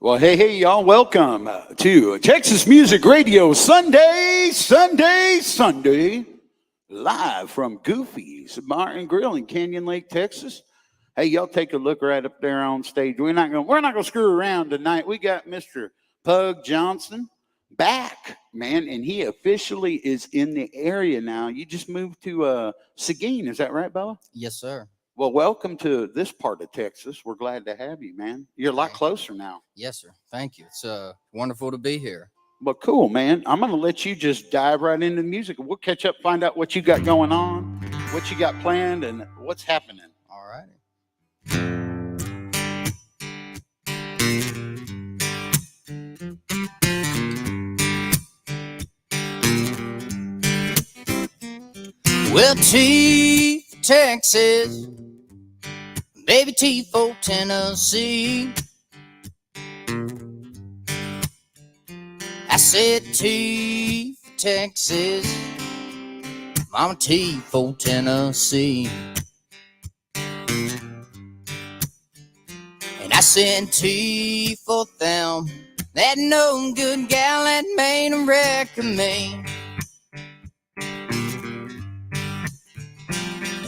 Well, hey, y'all, welcome to Texas Music Radio Sunday, live from Goofy's Bar and Grill in Canyon Lake, Texas. Hey, y'all, take a look right up there on stage. We're not gonna screw around tonight. We got Mr. Pug Johnson back, man, and he officially is in the area now. You just moved to Seguin, is that right, Bubba? Yes, sir. Well, welcome to this part of Texas. We're glad to have you, man. You're a lot closer now. Yes, sir. Thank you. It's wonderful to be here. Well, cool, man. I'm going to let you just dive right into the music. We'll catch up, find out what you got going on, what you got planned, and what's happening. All righty. Well, T for Texas, baby T for Tennessee. I said T for Texas, Mama T for Tennessee. And I said T for them, that no good gal that made a wreck of me.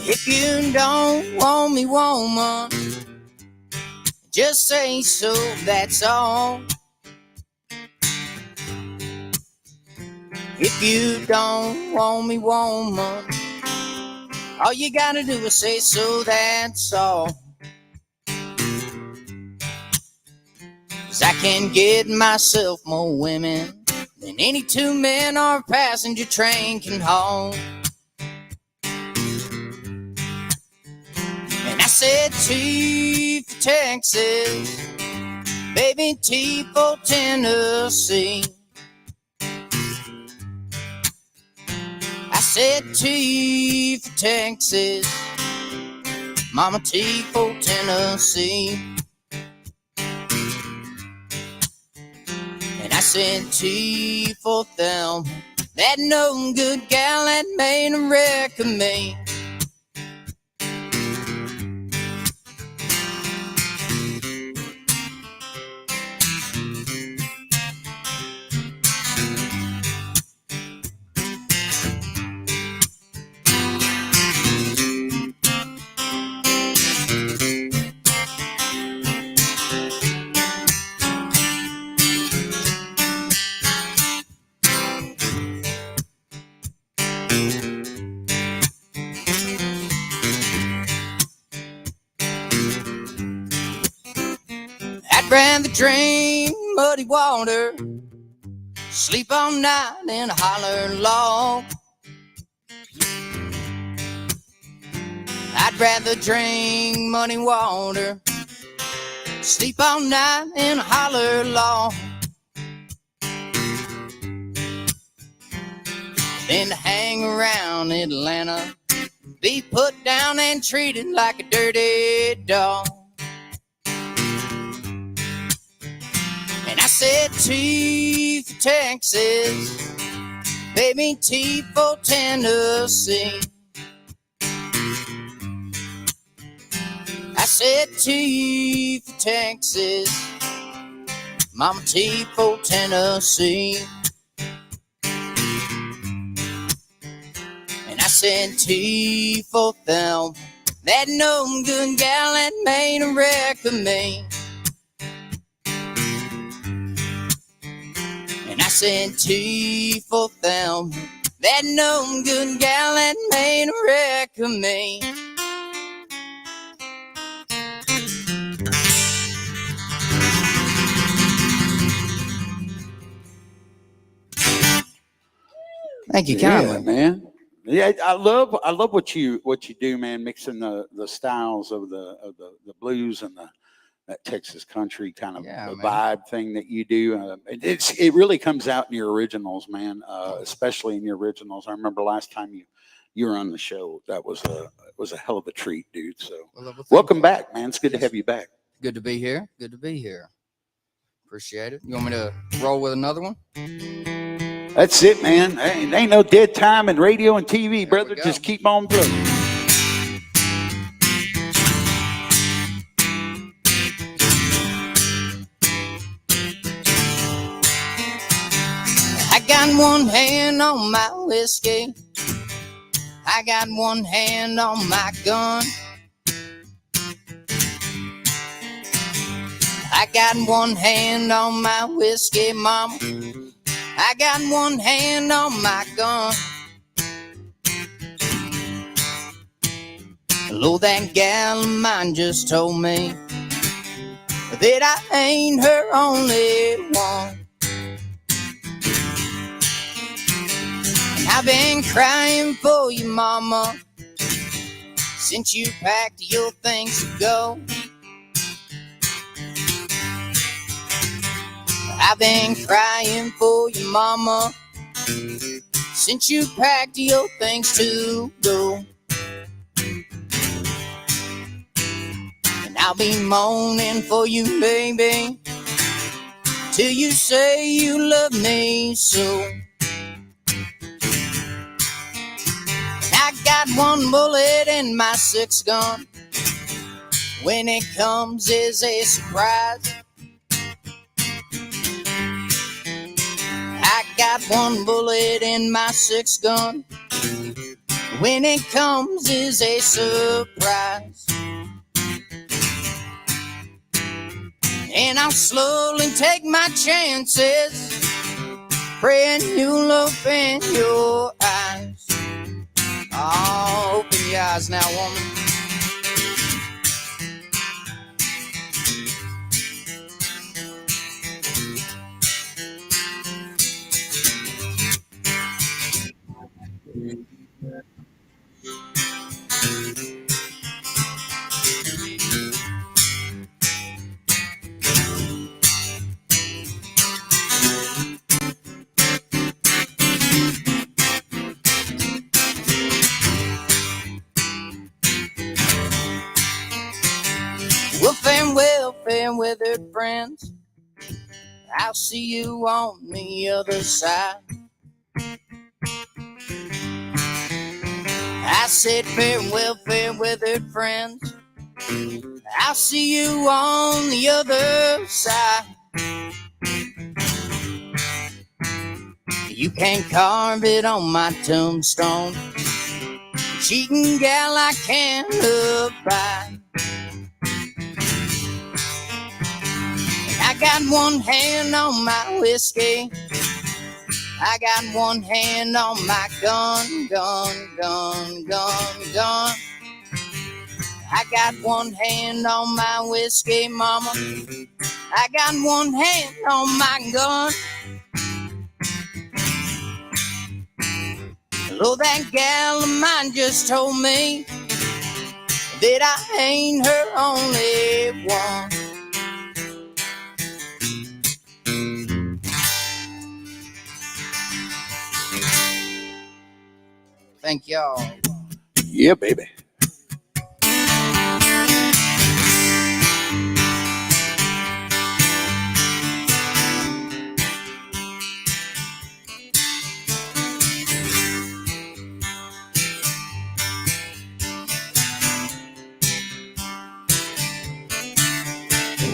If you don't want me, woman, just say so, that's all. If you don't want me, woman, all you gotta do is say so, that's all. 'Cause I can get myself more women than any two men or a passenger train can haul. And I said T for Texas, baby T for Tennessee. I said T for Texas, Mama T for Tennessee. And I said T for them, that no good gal that made a wreck of me. I'd rather drink muddy water, sleep all night in a holler log. I'd rather drink muddy water, sleep all night in a holler log, than to hang around Atlanta, be put down and treated like a dirty dog. And I said T for Texas, baby T for Tennessee. I said T for Texas, Mama T for Tennessee. And I said T for them, that no good gal that made a wreck of me. And I said T for them, that no good gal that made a wreck of me. Thank you kindly. Yeah, man. Yeah, I love what you do, man. Mixing the styles of the blues and that Texas country kind of vibe thing that you do. It really comes out in your originals, man. Especially in your originals. I remember last time you were on the show. That was a hell of a treat, dude. So welcome back, man. It's good to have you back. Good to be here. Good to be here. Appreciate it. You want me to roll with another one? That's it, man. Ain't no dead time in radio and TV, brother. Just keep on playing. got one hand on my whiskey, I got one hand on my gun. I got one hand on my whiskey, mama, I got one hand on my gun. Hello, that gal of mine just told me that I ain't her only one. And I've been crying for you, mama, since you packed your things to go. I've been crying for you, mama, since you packed your things to go. And I'll be moaning for you, baby, till you say you love me so. And I got one bullet in my 6-gun. When it comes is a surprise. I got one bullet in my 6-gun. When it comes is a surprise. And I'll slowly take my chances, praying you'll open your eyes. Oh, open your eyes now, woman. Well, fair weathered friends, I'll see you on the other side. I said farewell, fair weathered friends, I'll see you on the other side. You can't carve it on my tombstone, cheating gal I can't abide. I got one hand on my whiskey, I got one hand on my gun, gun, gun, gun, gun. I got one hand on my whiskey, mama, I got one hand on my gun. Hello, that gal of mine just told me that I ain't her only one. Thank y'all. Yeah, baby.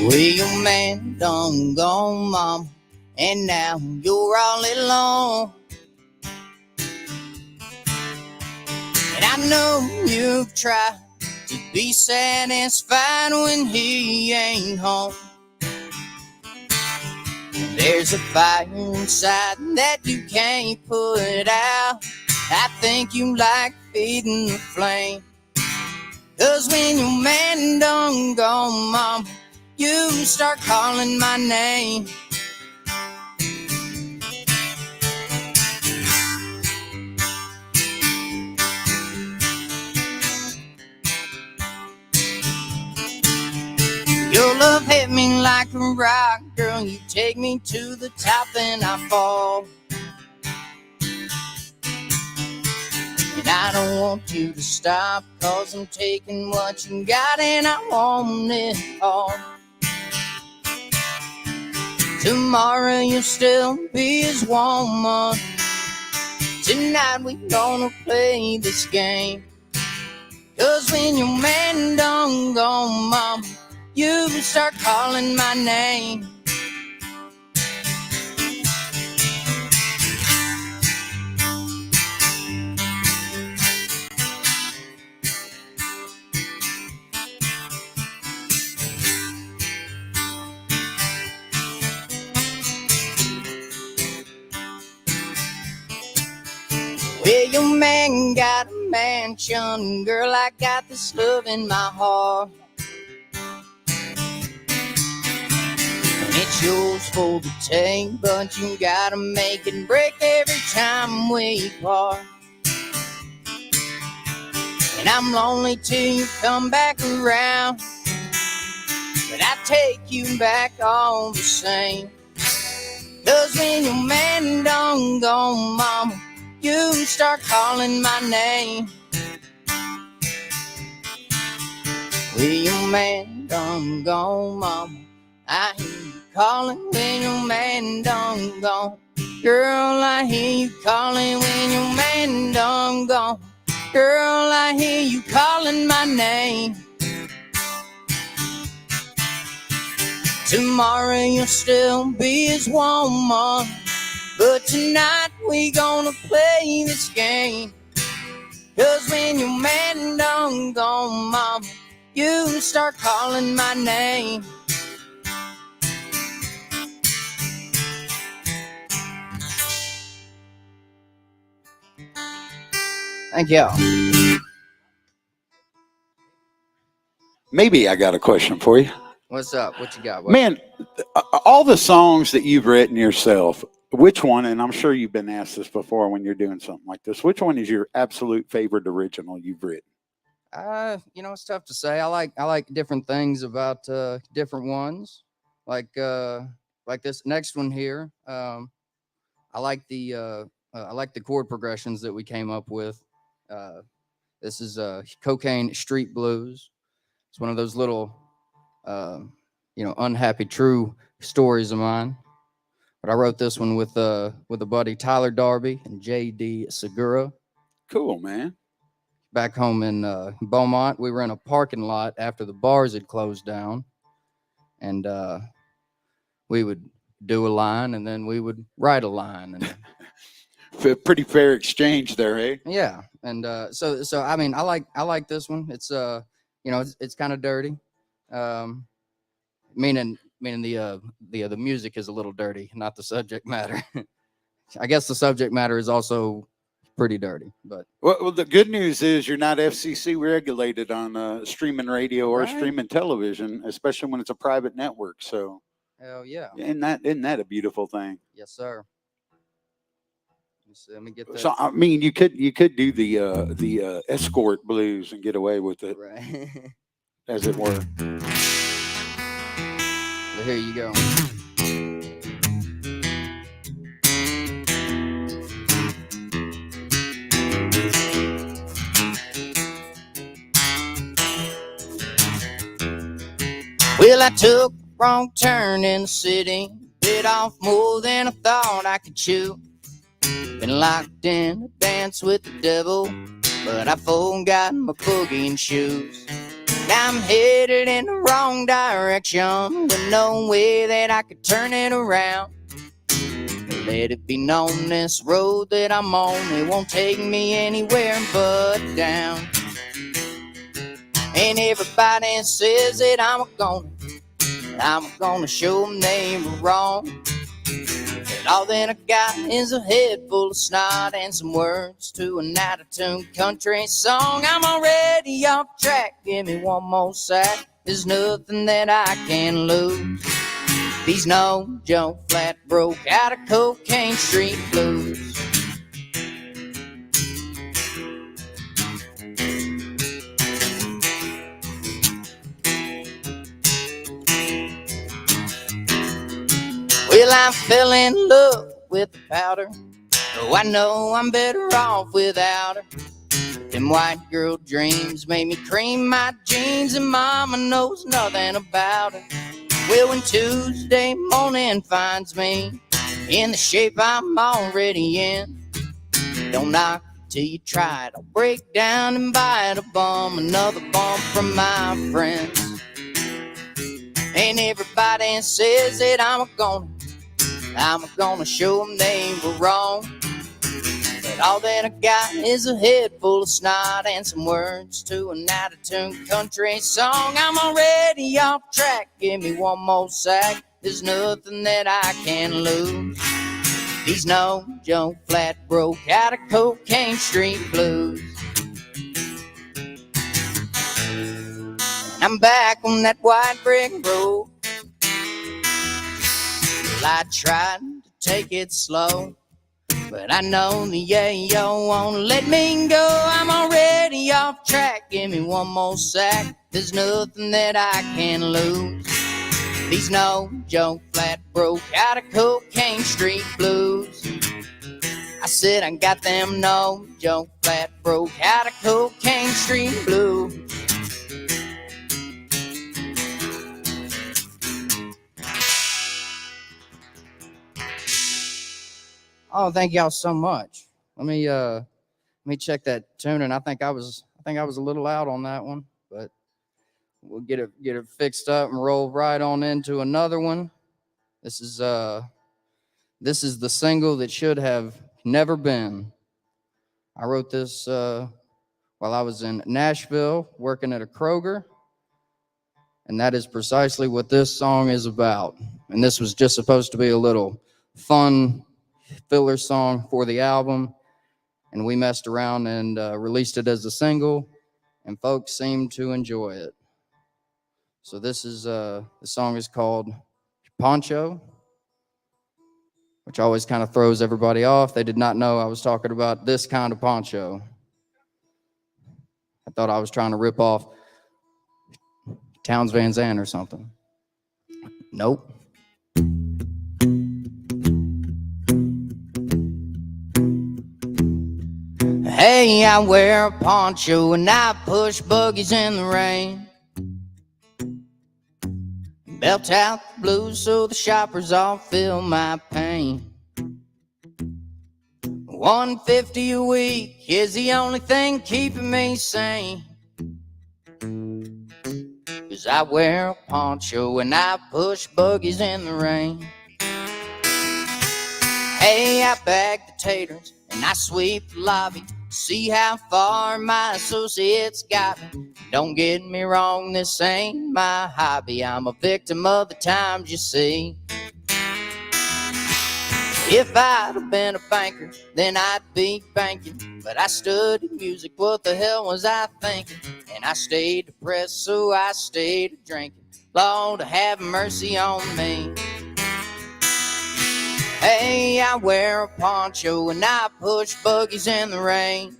Well, your man done gone, mom, and now you're all alone. And I know you've tried to be satisfied when he ain't home. There's a fire inside that you can't put out. I think you like feeding the flame. 'Cause when your man done gone, mom, you start calling my name. Your love hit me like a rock, girl. You take me to the top and I fall. And I don't want you to stop, 'cause I'm taking what you got and I want it all. Tomorrow you'll still be his woman. Tonight we gonna play this game. 'Cause when your man done gone, mom, you start calling my name. mansion. Girl, I got this love in my heart. And it's yours for the take, but you gotta make it break every time we part. And I'm lonely till you come back around, but I take you back all the same. 'Cause when your man done gone, mama, you start calling my name. When your man done gone, mama, I hear you calling when your man done gone. Girl, I hear you calling when your man done gone. Girl, I hear you calling my name. Tomorrow you'll still be his woman, but tonight we gonna play this game. 'Cause when your man done gone, mama, you start calling my name. Thank y'all. Maybe I got a question for you. What's up? What you got? Man, all the songs that you've written yourself, which one, and I'm sure you've been asked this before when you're doing something like this, which one is your absolute favorite original you've written? It's tough to say. I like different things about different ones. Like this next one here. I like the chord progressions that we came up with. This is Cocaine Street Blues. It's one of those little unhappy true stories of mine. But I wrote this one with a buddy, Tyler Darby and J.D. Segura. Cool, man. Back home in Beaumont, we were in a parking lot after the bars had closed down, and we would do a line, and then we would write a line, and pretty fair exchange there, eh? Yeah, and so I mean, I like this one. It's it's kind of dirty, meaning the music is a little dirty, not the subject matter. I guess the subject matter is also pretty dirty, but well, the good news is you're not FCC regulated on streaming radio or streaming television, especially when it's a private network. So, hell yeah, isn't that a beautiful thing? Yes, sir. Let me get that. So I mean, you could do the escort blues and get away with it, right? As it were. Well, here you go. Well, I took a wrong turn in the city, bit off more than I thought I could chew. Been locked in a dance with the devil, but I forgot my boogie shoes. Now I'm headed in the wrong direction, with no way that I could turn it around. Let it be known, this road that I'm on, it won't take me anywhere but down. And everybody says that I'm gonna show them they were wrong. But all that I got is a head full of snot and some words to an out-of-tune country song. I'm already off track, give me one more sack. There's nothing that I can lose. These no joke flat broke out of Cocaine Street Blues. Well, I fell in love with the powder, though I know I'm better off without her. Them white girl dreams made me cream my jeans, and mama knows nothing about her. Well, when Tuesday morning finds me in the shape I'm already in, don't knock till you try it. I'll break down and bite a bum, another bump from my friends. And everybody says that I'm gonna show them they were wrong. But all that I got is a head full of snot and some words to an out-of-tune country song. I'm already off track, give me one more sack. There's nothing that I can lose. These no joke flat broke out of Cocaine Street Blues. I'm back on that white brick road. Well, I tried to take it slow, but I know the yayo won't let me go. I'm already off track. Give me one more sack. There's nothing that I can lose. These no joke flat broke out of Cocaine Street blues. I said I got them no joke flat broke out of Cocaine Street blues. Oh, thank y'all so much. Let me check that tune, and I think I was a little out on that one, but we'll get it fixed up and roll right on into another one. This is the single that should have never been. I wrote this while I was in Nashville working at a Kroger, and that is precisely what this song is about. And this was just supposed to be a little fun filler song for the album, and we messed around and released it as a single, and folks seemed to enjoy it. So this is the song is called Poncho, which always kind of throws everybody off. They did not know I was talking about this kind of poncho. I thought I was trying to rip off Townes Van Zandt or something. Nope. Hey, I wear a poncho and I push buggies in the rain. Belt out the blues so the shoppers all feel my pain. $150 a week is the only thing keeping me sane. 'Cause I wear a poncho and I push buggies in the rain. Hey, I bag the taters and I sweep the lobby. See how far my associates got me. Don't get me wrong, this ain't my hobby. I'm a victim of the times, you see. If I'd have been a banker, then I'd be banking. But I studied music, what the hell was I thinking? And I stayed depressed, so I stayed drinking. Lord, have mercy on me. Hey, I wear a poncho and I push buggies in the rain.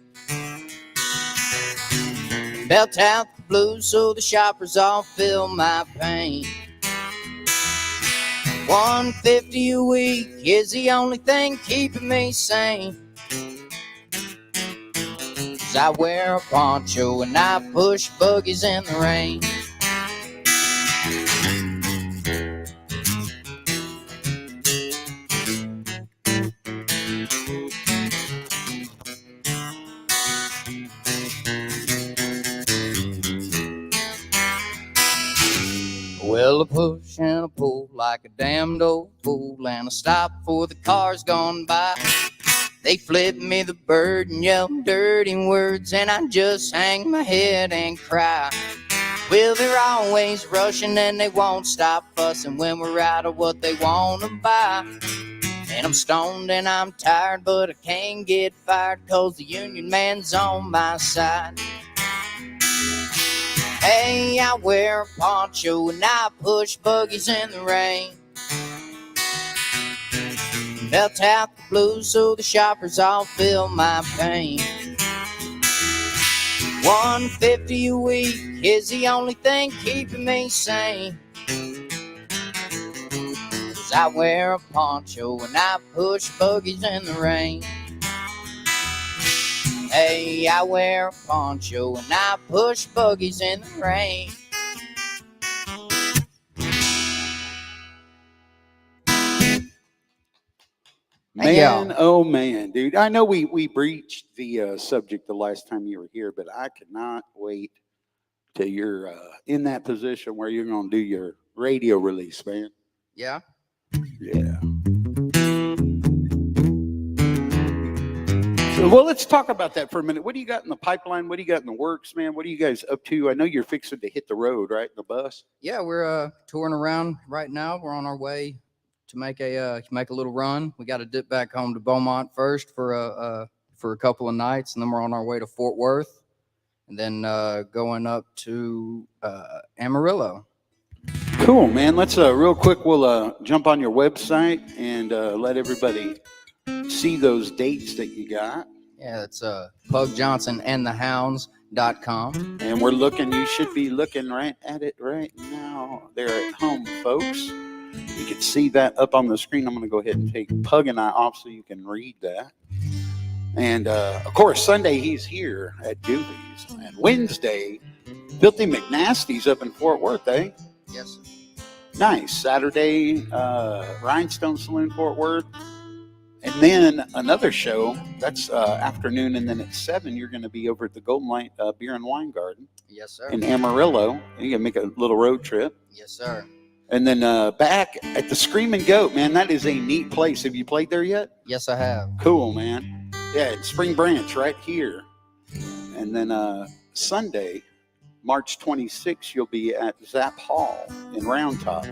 Belt out the blues so the shoppers all feel my pain. $150 a week is the only thing keeping me sane. 'Cause I wear a poncho and I push buggies in the rain. Well, I push and I pull like a damned old fool, and I stop before the car's gone by. They flip me the bird and yell dirty words, and I just hang my head and cry. Well, they're always rushing and they won't stop fussing when we're out of what they want to buy. And I'm stoned and I'm tired, but I can't get fired 'cause the union man's on my side. Hey, I wear a poncho and I push buggies in the rain. Belt out the blues so the shoppers all feel my pain. $150 a week is the only thing keeping me sane. 'Cause I wear a poncho and I push buggies in the rain. Hey, I wear a poncho and I push buggies in the rain. Man, oh man, dude. I know we breached the subject the last time you were here, but I cannot wait till you're in that position where you're going to do your radio release, man. Yeah? Yeah. So, well, let's talk about that for a minute. What do you got in the pipeline? What do you got in the works, man? What are you guys up to? I know you're fixing to hit the road, right? The bus? Yeah, we're touring around right now. We're on our way to make a little run. We got to dip back home to Beaumont first for a couple of nights, and then we're on our way to Fort Worth. and then going up to Amarillo. Cool, man. Let's real quick. We'll jump on your website and let everybody see those dates that you got. Yeah, it's PugJohnsonandtheHounds.com. And we're looking. You should be looking right at it right now. They're at home, folks. You can see that up on the screen. I'm going to go ahead and take Pug and I off so you can read that. And of course, Sunday he's here at Doobie's, and Wednesday, Filthy McNasty's up in Fort Worth, eh? Yes, sir. Nice. Saturday, Rhinestone Saloon, Fort Worth. And then another show, that's afternoon, and then at 7, you're going to be over at the Golden Light Beer and Wine Garden. Yes, sir. In Amarillo. You can make a little road trip. Yes, sir. And then back at the Screaming Goat, man, that is a neat place. Have you played there yet? Yes, I have. Cool, man. Yeah, it's Spring Branch right here. And then Sunday, March 26th, you'll be at Zap Hall in Round Top.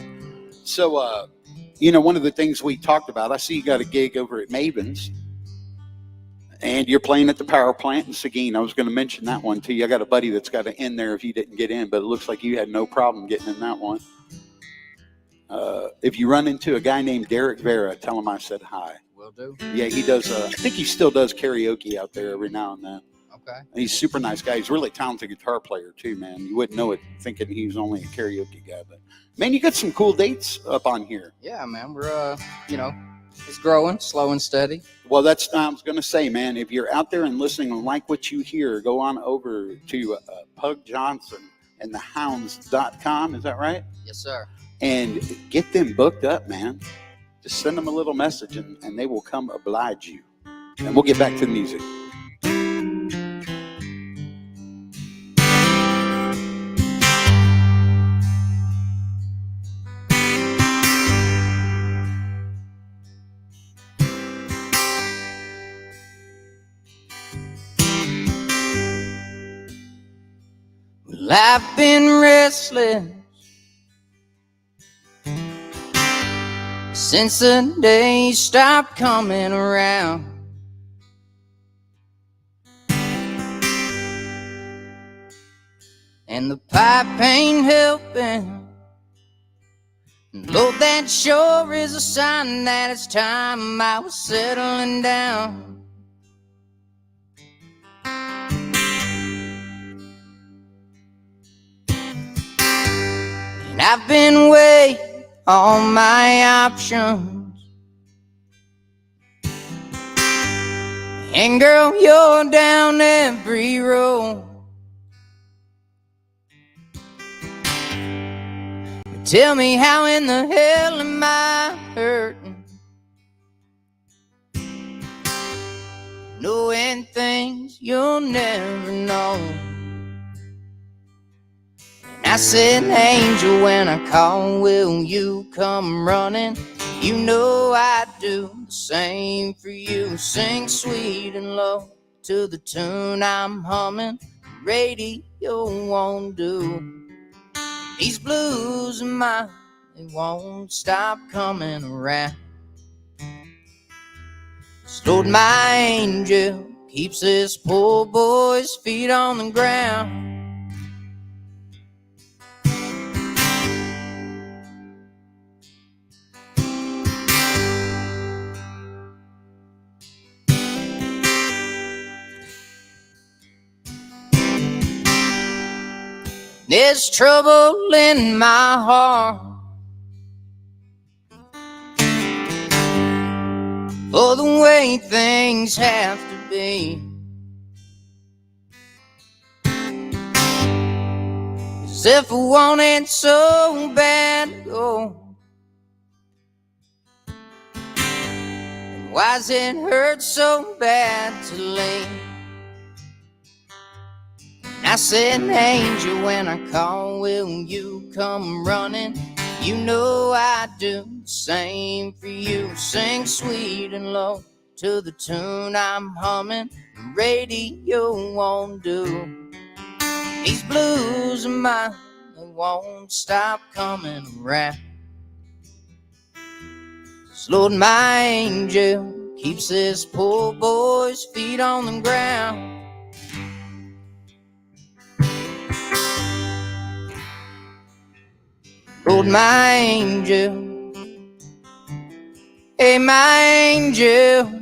So, one of the things we talked about, I see you got a gig over at Maven's, and you're playing at the power plant in Seguin. I was going to mention that one to you. I got a buddy that's got to in there if you didn't get in, but it looks like you had no problem getting in that one. If you run into a guy named Derek Vera, tell him I said hi. Will do. Yeah, he does. I think he still does karaoke out there every now and then. Okay. He's a super nice guy. He's a really talented guitar player too, man. You wouldn't know it thinking he was only a karaoke guy, but man, you got some cool dates up on here. Yeah, man. We're it's growing, slow and steady. Well, that's I was going to say, man. If you're out there and listening and like what you hear, go on over to Pug Johnson and the Hounds.com. Is that right? Yes, sir. And get them booked up, man. Just send them a little message and they will come oblige you. And we'll get back to the music. Well, I've been restless since the day stopped coming around. And the pipe ain't helping. Lord, that sure is a sign that it's time I was settling down. And I've been weighing all my options. And girl, you're down every road. But tell me, how in the hell am I hurting? Knowing things you'll never know. I said, angel, when I call, will you come running? You know I'd do the same for you. Sing sweet and low to the tune I'm humming. Radio won't do. These blues of mine, they won't stop coming around. 'Cause Lord, my angel keeps this poor boy's feet on the ground. There's trouble in my heart for the way things have to be. 'Cause if I want it so bad to go, then why's it hurt so bad to leave? I said, angel, when I call, will you come running? You know I do the same for you. Sing sweet and low to the tune I'm humming. Radio won't do. These blues of mine, they won't stop coming around. 'Cause Lord, my angel keeps this poor boy's feet on the ground. Lord, my angel, hey, my angel,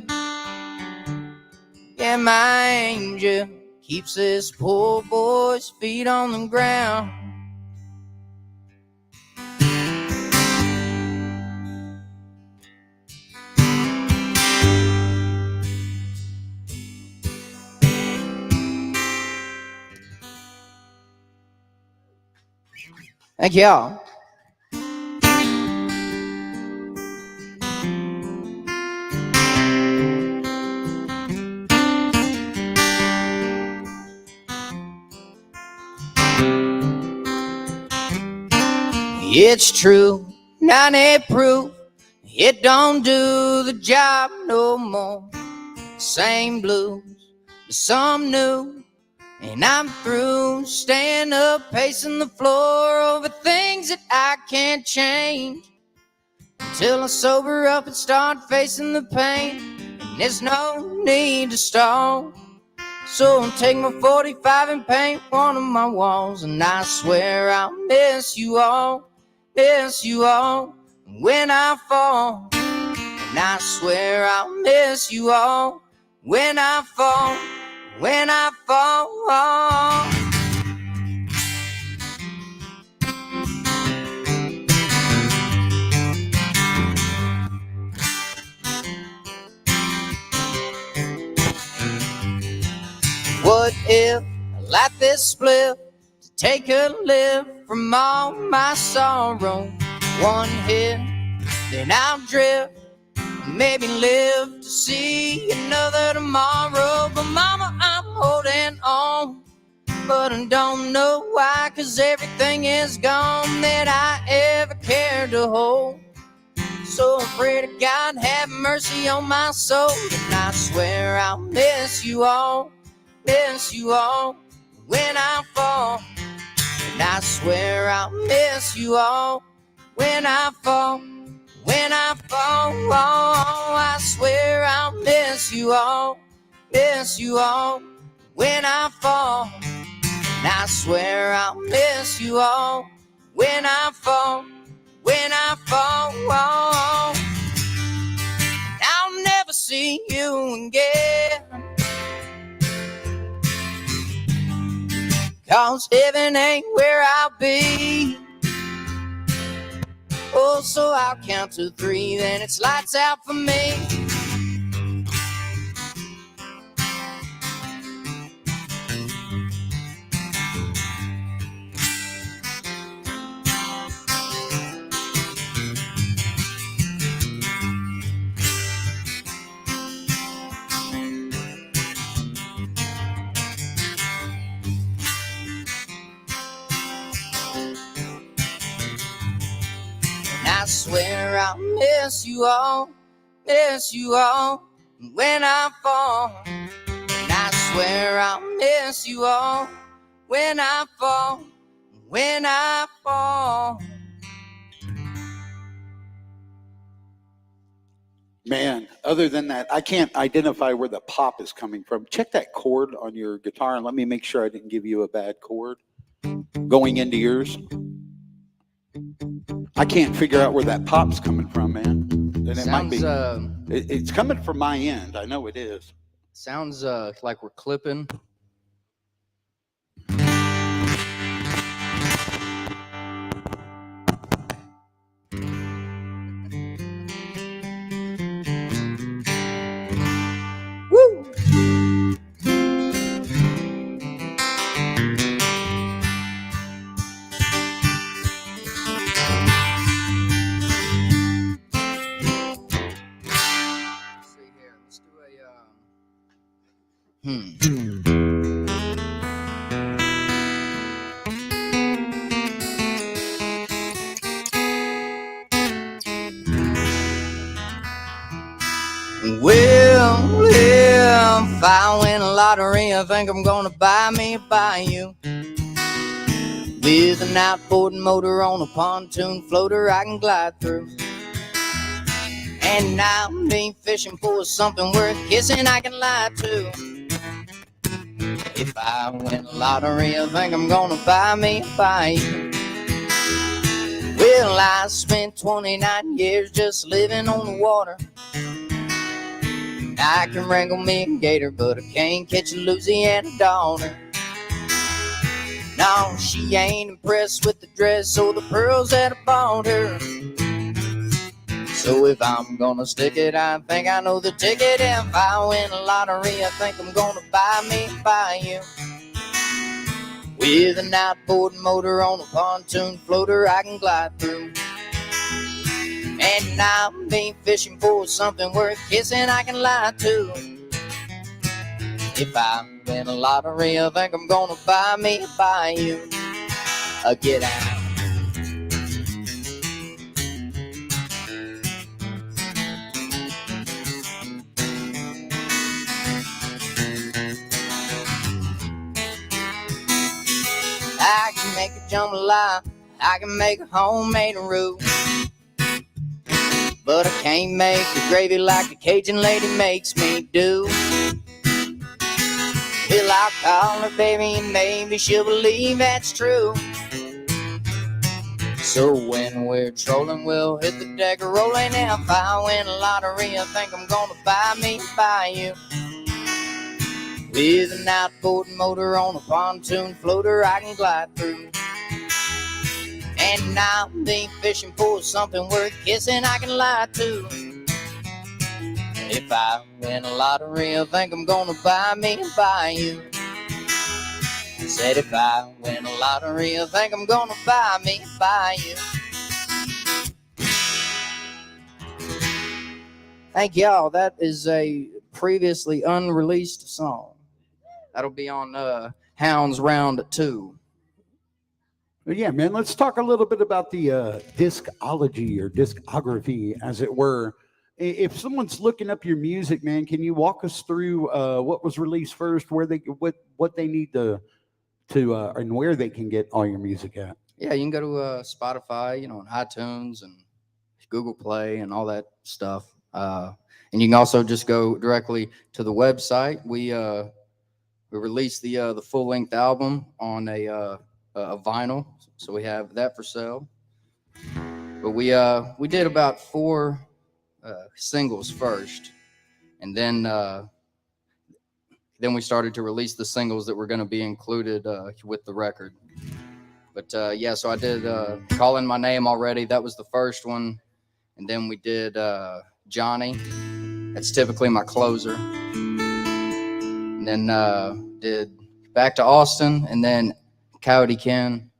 yeah, my angel keeps this poor boy's feet on the ground. Thank y'all. It's true, 90 proof, it don't do the job no more. Same blues, but some new, and I'm through staying up, pacing the floor over things that I can't change, until I sober up and start facing the pain, and there's no need to stall. So I'll take my 45 and paint one of my walls, and I swear I'll miss you all, when I fall. And I swear I'll miss you all when I fall, when I fall. What if I light this split to take a lift from all my sorrow? One hit, then I'll drift, maybe live to see another tomorrow. But mama, I'm holding on, but I don't know why, 'cause everything is gone that I ever cared to hold. So I pray to God, have mercy on my soul, and I swear I'll miss you all when I fall. And I swear I'll miss you all when I fall, when I fall. I swear I'll miss you all when I fall. And I swear I'll miss you all when I fall, when I fall. I'll never see you again, 'cause heaven ain't where I'll be. Oh, so I'll count to 3, then it's lights out for me. I swear I'll miss you all when I fall. And I swear I'll miss you all when I fall, when I fall. Man, other than that, I can't identify where the pop is coming from. Check that chord on your guitar and let me make sure I didn't give you a bad chord going into yours. I can't figure out where that pop's coming from, man. And it might be. It's coming from my end. I know it is. Sounds like we're clipping. Woo! Well, if I win a lottery, I think I'm gonna buy me a bayou with an outboard motor on a pontoon floater I can glide through. And I'll be fishing for something worth kissing I can lie to. If I win a lottery, I think I'm gonna buy me a bayou Well, I spent 29 years just living on the water. I can wrangle me a gator, but I can't catch a Louisiana daughter. No, she ain't impressed with the dress or the pearls that I bought her. So if I'm gonna stick it, I think I know the ticket. If I win a lottery, I think I'm gonna buy me a bayou. With an outboard motor on a pontoon floater I can glide through. And I'll be fishing for something worth kissing I can lie to. If I win a lottery, I think I'm gonna buy me a bayou. Get out. I can make a jambalaya, I can make a homemade roux, but I can't make a gravy like the Cajun lady makes me do. Well, I'll call her baby and maybe she'll believe that's true. So when we're trolling, we'll hit the deck rolling. If I win a lottery, I think I'm gonna buy me a bayou. With an outboard motor on a pontoon floater I can glide through. And I'll be fishing for something worth kissing I can lie to. If I win a lottery, I think I'm gonna buy me a bayou. Said if I win a lottery, I think I'm gonna buy me a bayou. Thank y'all. That is a previously unreleased song. That'll be on Hounds Round 2. Well, yeah, man, let's talk a little bit about the discology or discography, as it were. If someone's looking up your music, man, can you walk us through what was released first, where they what they need to and where they can get all your music at? Yeah, you can go to Spotify, and iTunes and Google Play and all that stuff. And you can also just go directly to the website. We released the full-length album on a vinyl, so we have that for sale. But we did about 4 singles first, and then we started to release the singles that were going to be included with the record. But yeah, so I did Calling My Name Already. That was the first one, and then we did Johnny. That's typically my closer. And then did Back to Austin, and then Coyote Ken,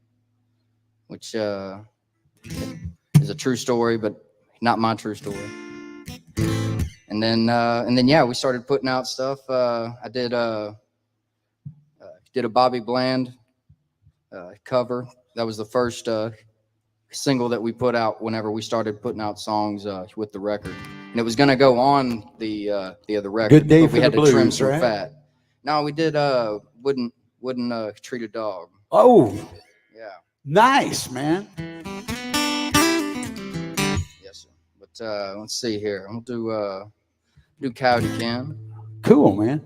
which is a true story, but not my true story. And then yeah, we started putting out stuff. I did a Bobby Bland cover. That was the first single that we put out whenever we started putting out songs with the record, and it was going to go on the other record. Good Day but for we had the to Blues, trim some right? fat. No, we did Wouldn't Treat a Dog. Oh, yeah, nice, man. Yes, sir. But let's see here. I'm gonna do Coyote Ken. Cool, man.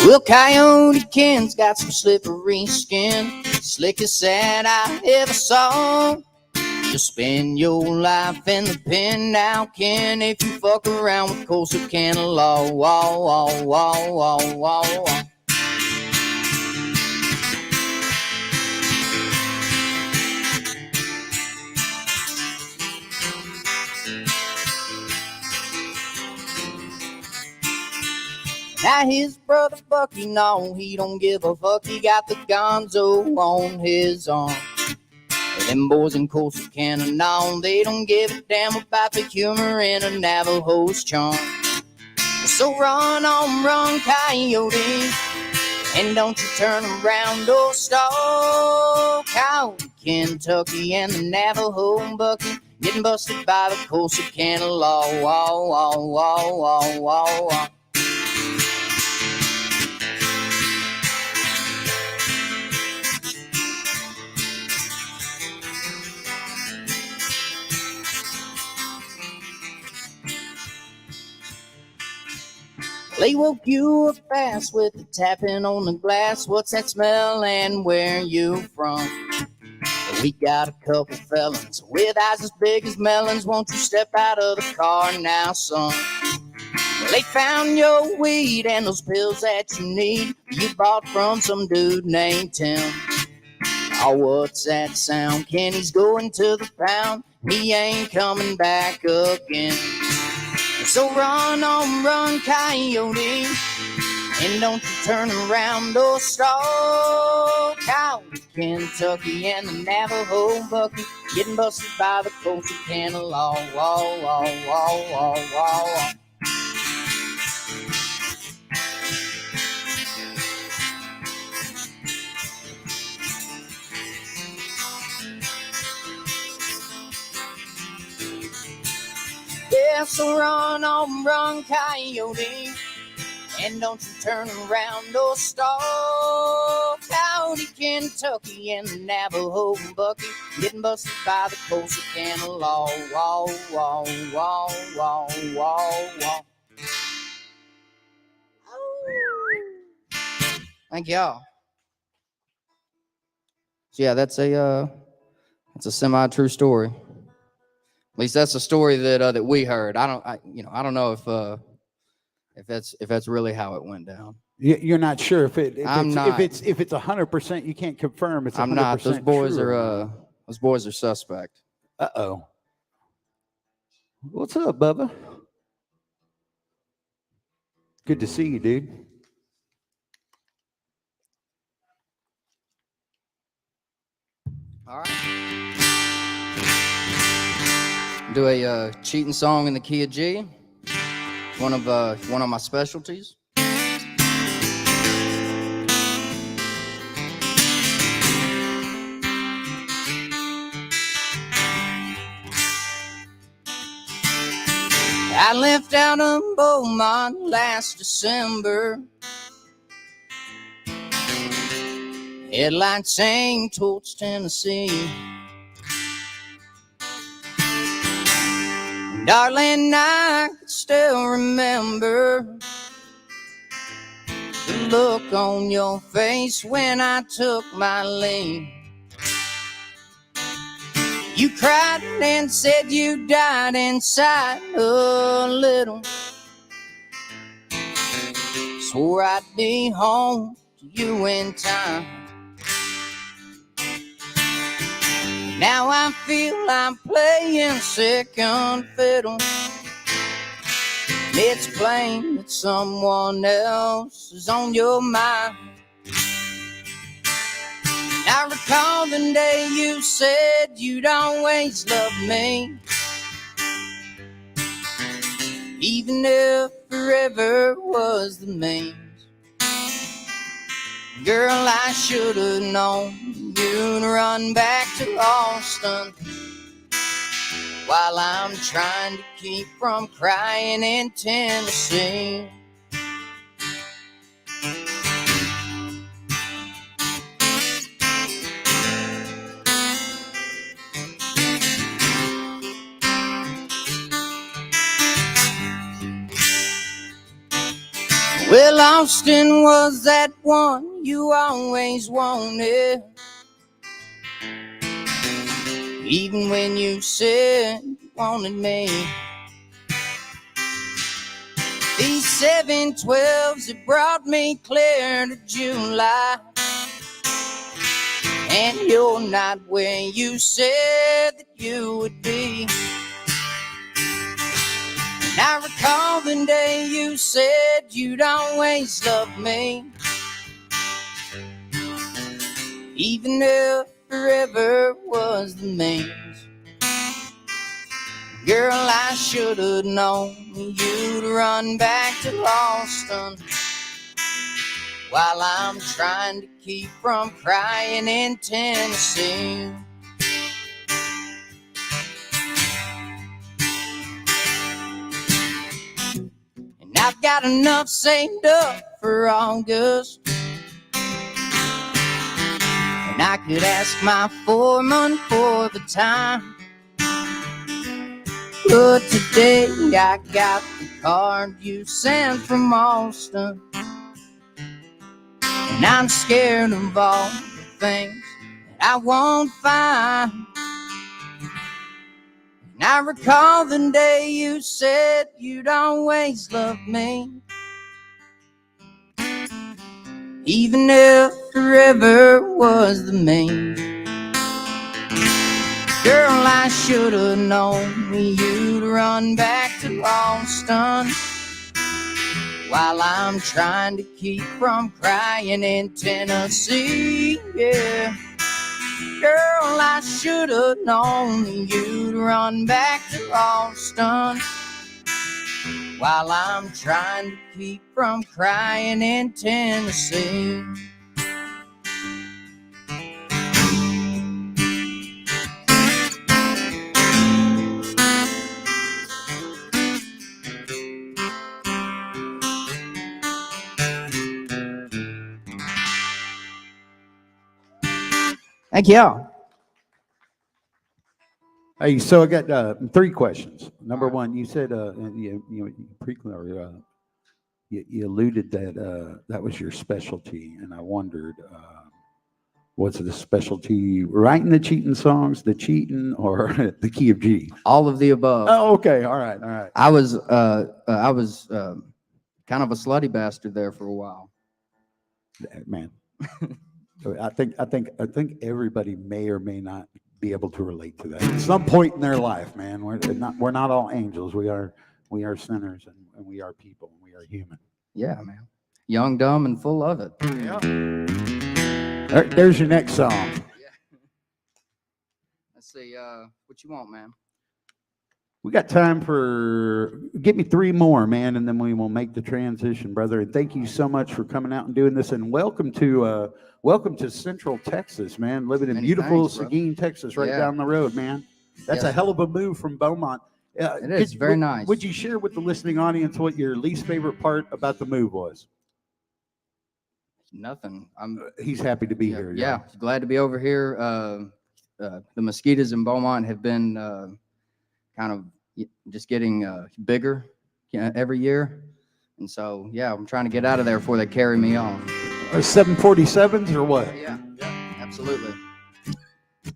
Well, Coyote Ken's got some slippery skin, slickest that I ever saw. You'll spend your life in the pen now, Ken, if you fuck around with Corsicana law. Wah, wah, wah, wah, wah, wah. Now his brother Bucky, no, he don't give a fuck. He got the gonzo on his arm. Them boys in Corsicana, no, they don't give a damn about the humor in a Navajo's charm. So run on, run, coyote, and don't you turn around or stall. Coyote, Kentucky, and the Navajo Bucky getting busted by the Corsicana law. Wah, wah, wah, wah, wah, wah. They woke you up fast with the tapping on the glass. What's that smell and where you from? We got a couple felons with eyes as big as melons. Won't you step out of the car now, son? Well, they found your weed and those pills that you need. You bought from some dude named Tim. Oh, what's that sound? Kenny's going to the pound. He ain't coming back again. So run on, run, coyote, and don't you turn around or stall. Out Kentucky and the Navajo bucky, getting busted by the Corsicana law. Wall, wall, wall, wall, wall, wall. Yeah, so run on, run, coyote, and don't you turn around or stall. Out Kentucky and the Navajo bucky, getting busted by the Corsicana law. Wall, wall, wall, wall, wall, wall. Thank y'all. So yeah, that's a semi-true story. At least that's a story that we heard. I don't know if that's really how it went down. You're not sure if it's 100%. You can't confirm it's 100%. I'm not. Those boys true. Those boys are suspect. Uh-oh. What's up, Bubba? Good to see you, dude. All right. Do a cheating song in the key of G. One of my specialties. I left out of Beaumont last December. Headlights aimed towards Tennessee. Darling, I could still remember the look on your face when I took my leave. You cried and said you died inside a little. Swore I'd be home to you in time. Now I feel I'm playing second fiddle. It's plain that someone else is on your mind. I recall the day you said you'd always love me, even if forever was the means. Girl, I should have known you'd run back to Austin while I'm trying to keep from crying in Tennessee. Well, Austin was that one you always wanted, even when you said you wanted me. These 712s that brought me clear to July, and you're not where you said that you would be. And I recall the day you said you'd always love me, even if forever was the means. Girl, I should have known you'd run back to Austin while I'm trying to keep from crying in Tennessee. And I've got enough saved up for August, and I could ask my foreman for the time. But today I got the card you sent from Austin, and I'm scared of all the things that I won't find. And I recall the day you said you'd always love me, even if forever was the mean. Girl, I should have known you'd run back to Austin while I'm trying to keep from crying in Tennessee, yeah. Girl, I should have known you'd run back to Austin while I'm trying to keep from crying in Tennessee. Thank y'all. Hey, so I got 3 questions. Number one, you said you alluded that that was your specialty, and I wondered, was it a specialty writing the cheating songs, the cheating, or the key of G? All of the above. Oh, okay, all right. I was kind of a slutty bastard there for a while. Man, I think everybody may or may not be able to relate to that at some point in their life, man. We're not all angels. We are sinners, and we are people, and we are human. Yeah, man. Young, dumb, and full of it. Yeah. There's your next song. Yeah. Let's see. What you want, man? We got time for, give me 3 more, man, and then we will make the transition, brother. And thank you so much for coming out and doing this. And welcome to Central Texas, man. Living in beautiful Seguin, Texas, right down the road, man. That's a hell of a move from Beaumont. It is very nice. Would you share with the listening audience what your least favorite part about the move was? Nothing. He's happy to be here. Yeah, glad to be over here. The mosquitoes in Beaumont have been kind of just getting bigger every year, and so I'm trying to get out of there before they carry me off. 747s or what? Yeah, absolutely.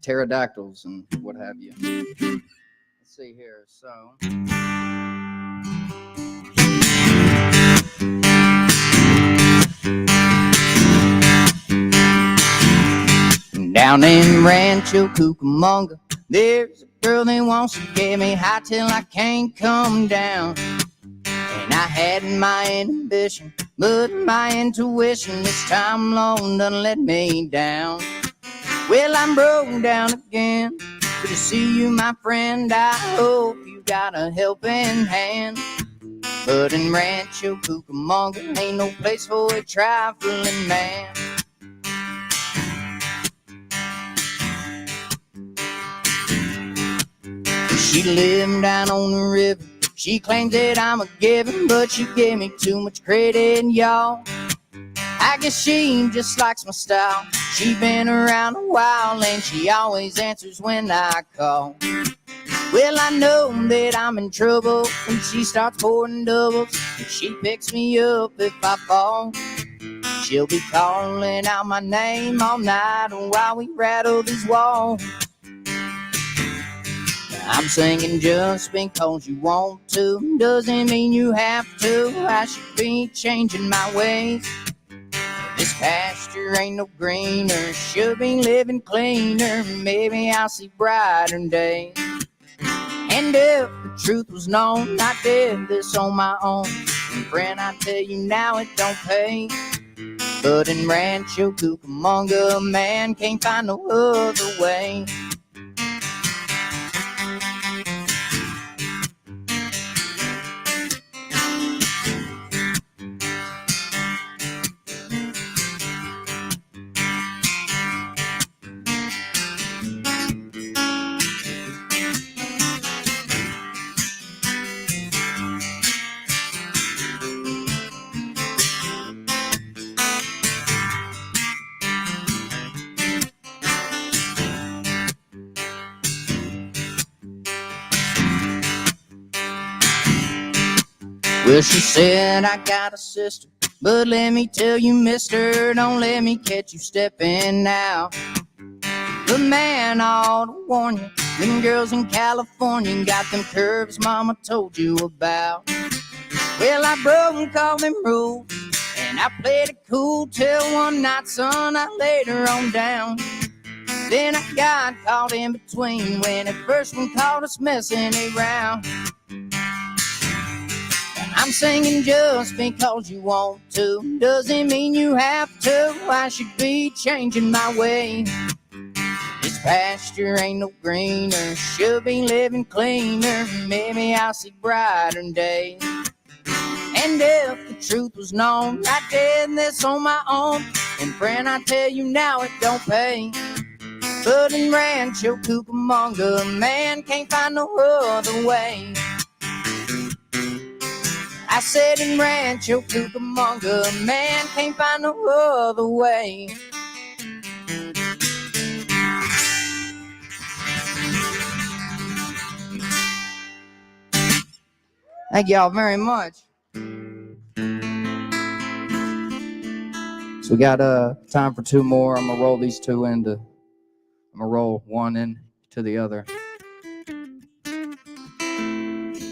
Pterodactyls and what have you. Let's see here. So. Down in Rancho Cucamonga, there's a girl that wants to get me high till I can't come down. And I had my ambition, but my intuition this time long done let me down. Well, I'm broke down again. Good to see you, my friend. I hope you got a helping hand. But in Rancho Cucamonga ain't no place for a trifling man. She lived down on the river. She claims that I'm a giving, but she gave me too much credit, y'all. I guess she just likes my style. She been around a while and she always answers when I call. Well, I know that I'm in trouble when she starts pouring doubles. She picks me up if I fall. She'll be calling out my name all night while we rattle these walls. I'm singing just because you want to, doesn't mean you have to. I should be changing my ways. This pasture ain't no greener, should be living cleaner. Maybe I'll see brighter days. And if the truth was known, I did this on my own. And friend, I tell you now, it don't pay. But in Rancho Cucamonga, a man can't find no other way. Well, she said, I got a sister, but let me tell you, mister, don't let me catch you stepping out. But man, I ought to warn you, them girls in California got them curves mama told you about. Well, I broke all them rules, and I played it cool till one night, son, I laid her on down. Then I got caught in between when the first one caught us messing around. I'm singing just because you want to, doesn't mean you have to. I should be changing my way. This pasture ain't no greener, should be living cleaner. Maybe I'll see brighter days. And if the truth was known, I did this on my own. And friend, I tell you now, it don't pay. But in Rancho Cucamonga, man can't find no other way. I said in Rancho Cucamonga, man can't find no other way. Thank y'all very much. So we got time for two more. I'm gonna roll these two into. I'm gonna roll one into the other.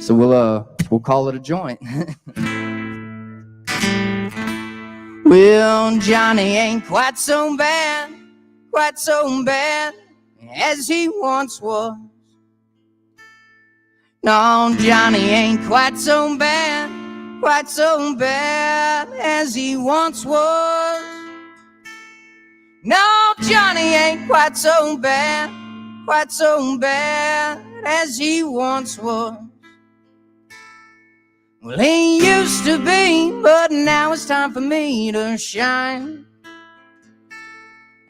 So we'll call it a joint. Well, Johnny ain't quite so bad as he once was. No, Johnny ain't quite so bad as he once was. No, Johnny ain't quite so bad as he once was. Well, he used to be, but now it's time for me to shine.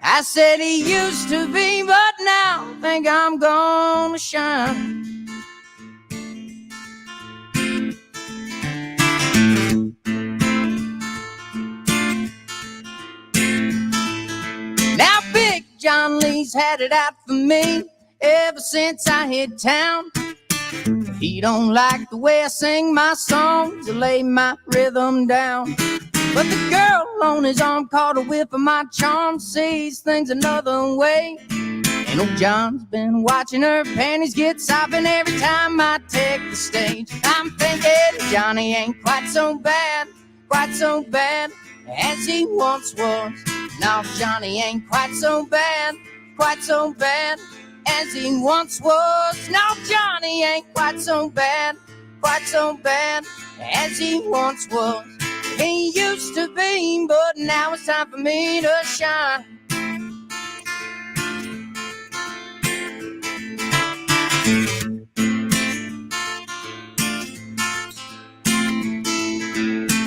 I said he used to be, but now I think I'm gonna shine. Now Big John Lee's had it out for me ever since I hit town. He don't like the way I sing my songs or lay my rhythm down. But the girl on his arm caught a whiff of my charm, sees things another way. And old John's been watching her panties get sopping every time I take the stage. I'm thinking Johnny ain't quite so bad as he once was. Now Johnny ain't quite so bad as he once was. Now Johnny ain't quite so bad as he once was. He used to be, but now it's time for me to shine.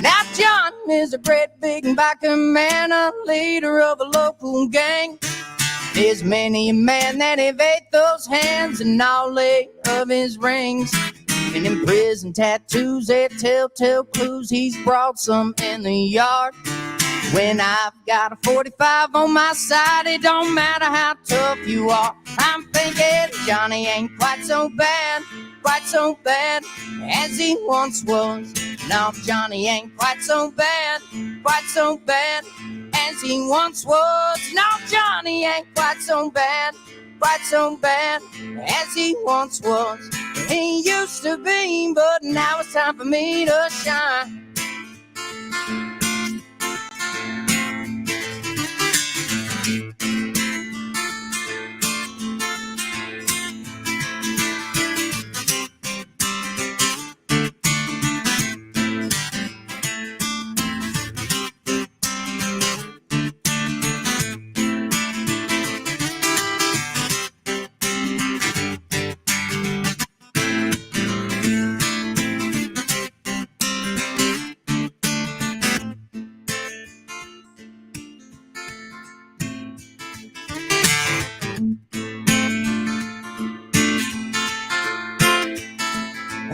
Now John is a great big biker man, a leader of a local gang. There's many a man that have ate those hands and all 8 of his rings. And in prison tattoos, they're telltale clues he's brought some in the yard. When I've got a 45 on my side, it don't matter how tough you are. I'm thinking Johnny ain't quite so bad as he once was. Now Johnny ain't quite so bad as he once was. Now Johnny ain't quite so bad as he once was. He used to be, but now it's time for me to shine.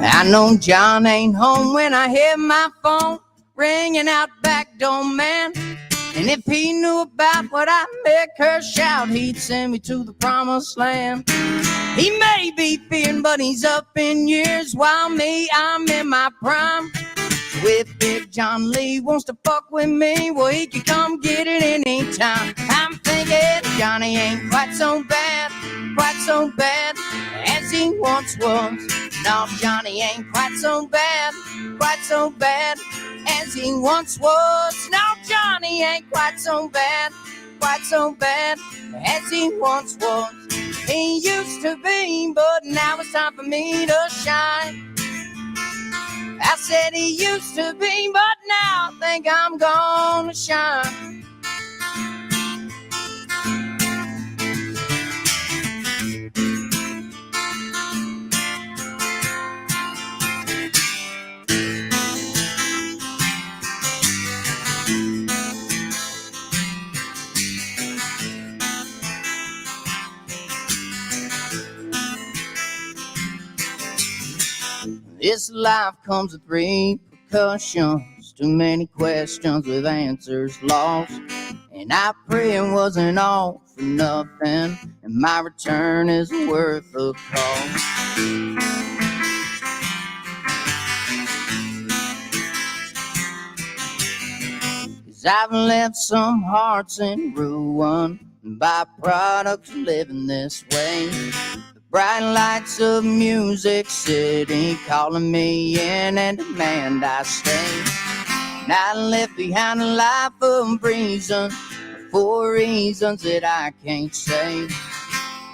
I know John ain't home when I hear my phone ringing out back door, man. And if he knew about what I make her shout, he'd send me to the promised land. He may be fearing, but he's up in years, while me, I'm in my prime. John Lee wants to fuck with me, well, he can come get it anytime. I'm thinking Johnny ain't quite so bad as he once was. No, Johnny ain't quite so bad as he once was. No, Johnny ain't quite so bad as he once was. He used to be, but now it's time for me to shine. I said he used to be, but now I think I'm gonna shine. This life comes with repercussions, too many questions with answers lost. And I pray it wasn't all for nothing, and my return is worth the cost. 'Cause I've left some hearts in ruin, byproducts of living this way. Bright lights of Music City calling me in and demand I stay. And I left behind a life of reason for reasons that I can't say.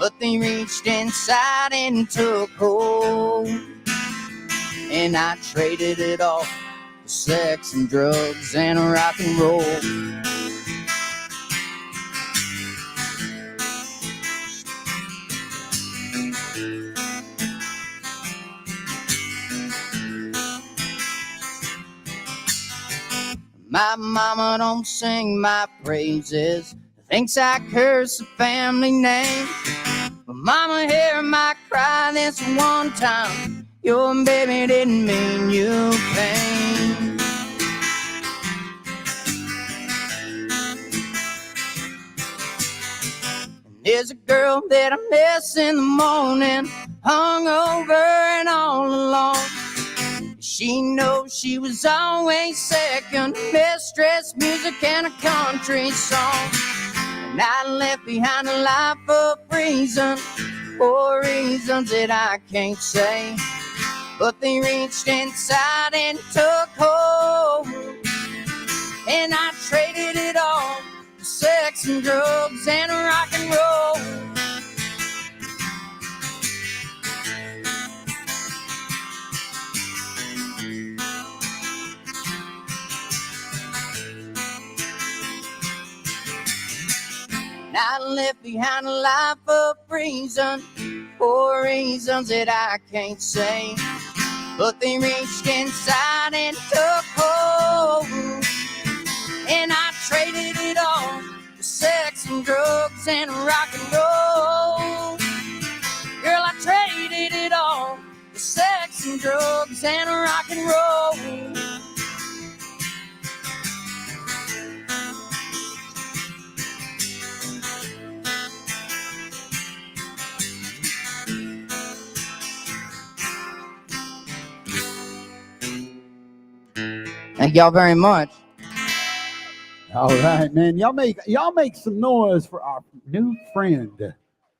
But they reached inside and took hold, and I traded it all for sex and drugs and rock and roll. My mama don't sing my praises, thinks I curse the family name. But mama, hear my cry this one time, your baby didn't mean you pain. And there's a girl that I miss in the morning, hungover and all alone. She knows she was always second, mistress, music, and a country song. And I left behind a life of reason for reasons that I can't say. But they reached inside and took hold, and I traded it all for sex and drugs and rock and roll. I left behind a life of reason for reasons that I can't say. But they reached inside and took hold, and I traded it all for sex and drugs and rock and roll. Girl, I traded it all for sex and drugs and rock and roll. Thank y'all very much. All right, man. Y'all make some noise for our new friend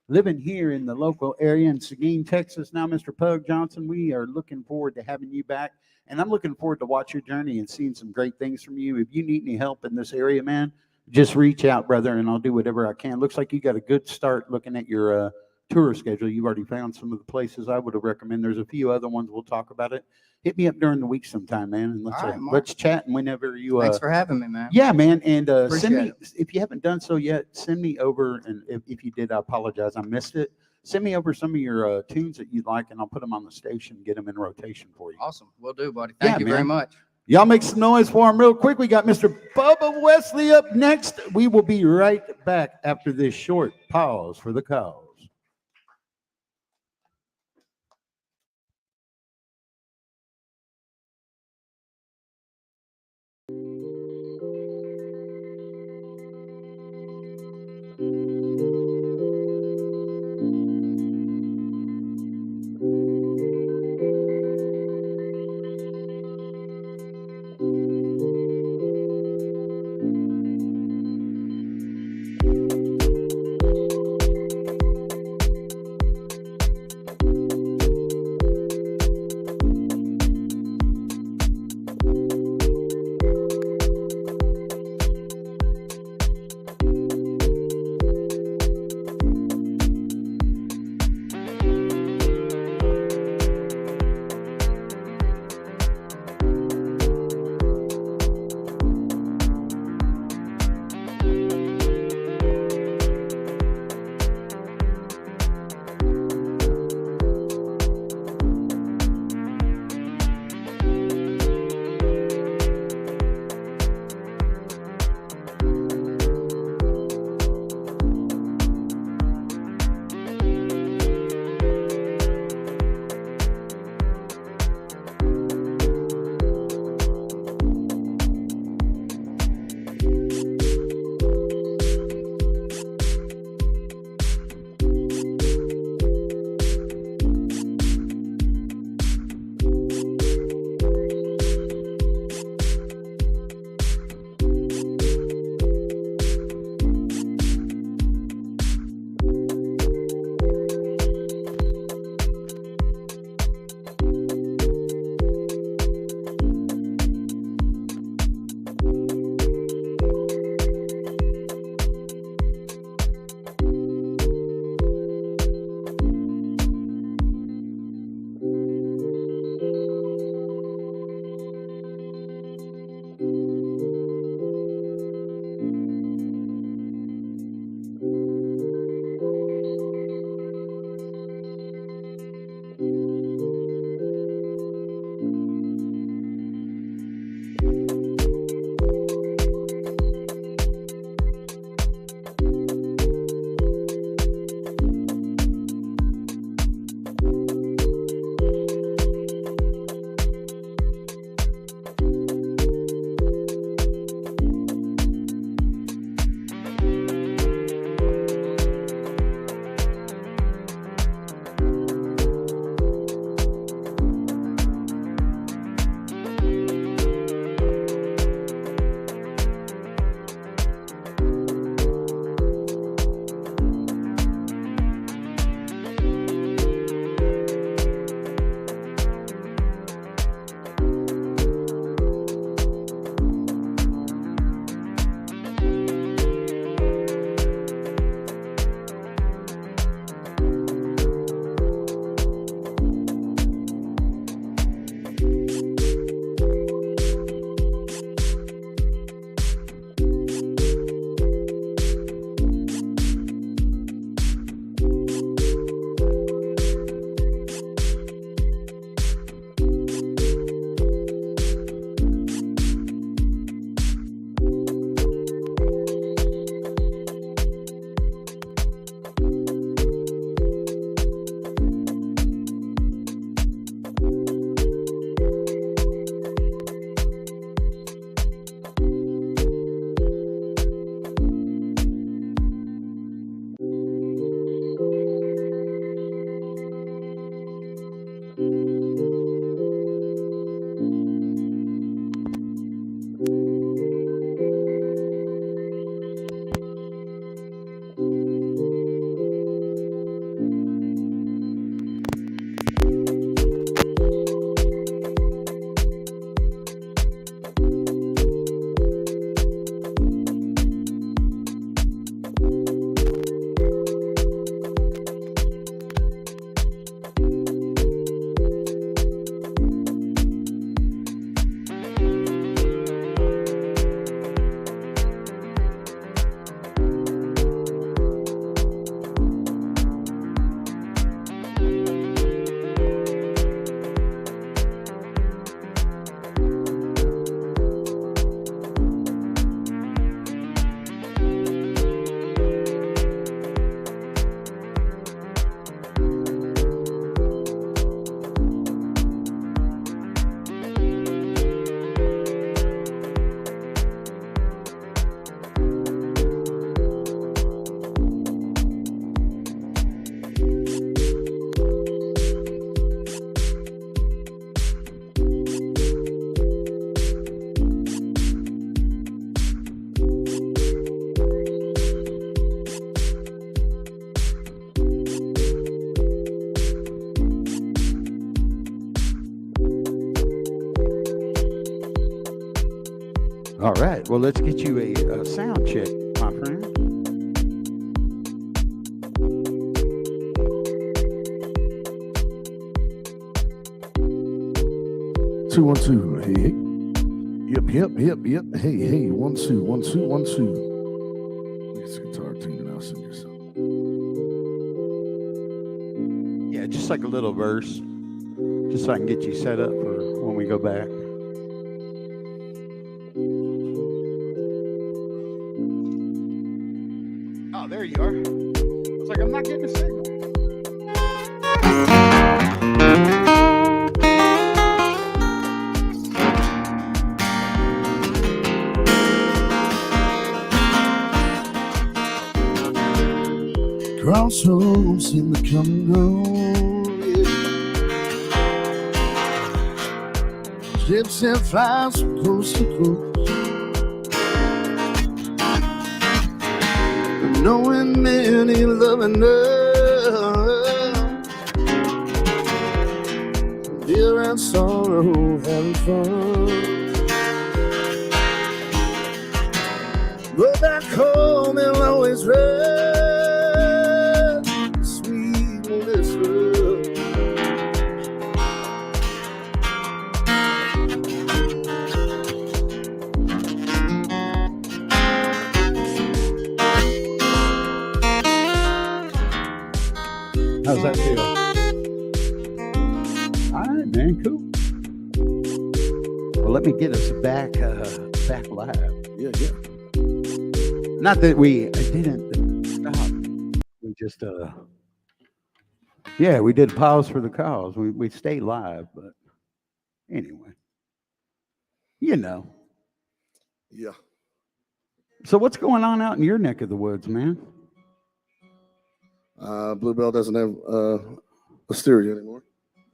living here in the local area in Seguin, Texas. Now, Mr. Pug Johnson, we are looking forward to having you back, and I'm looking forward to watch your journey and seeing some great things from you. If you need any help in this area, man, just reach out, brother, and I'll do whatever I can. Looks like you got a good start looking at your tour schedule. You've already found some of the places I would have recommended. There's a few other ones. We'll talk about it. Hit me up during the week sometime, man, and let's chat. And whenever you, thanks for having me, man. Yeah, man, and send me if you haven't done so yet. Send me over, and if you did, I apologize, I missed it. Send me over some of your tunes that you'd like, and I'll put them on the station, get them in rotation for you. Awesome, will do, buddy. Thank you very much. Y'all make some noise for him real quick. We got Mr. Bubba Wesley up next. We will be right back after this short pause for the cause. All right. Well, let's get you a sound check, my friend. Two, 1, 2. Hey, hey. Yep. Hey. 1, 2, 1, 2, 1, 2. Get this guitar tuned and I'll sing you something. Yeah, just like a little verse, just so I can get you set up for when we go back. Oh, there you are. I was like, I'm not getting a signal. Crossroads seem to come and go. Yeah. Ships and flies from coast to coast. Knowing many loving love. Fear and sorrow having fun. But back home they'll always run. How's that feel? All right, man, cool. Well, let me get us back live. Yeah. Not that we didn't stop. We just we did pause for the cause. We stayed live, but anyway, you know. Yeah. So what's going on out in your neck of the woods, man? Bluebell doesn't have listeria anymore.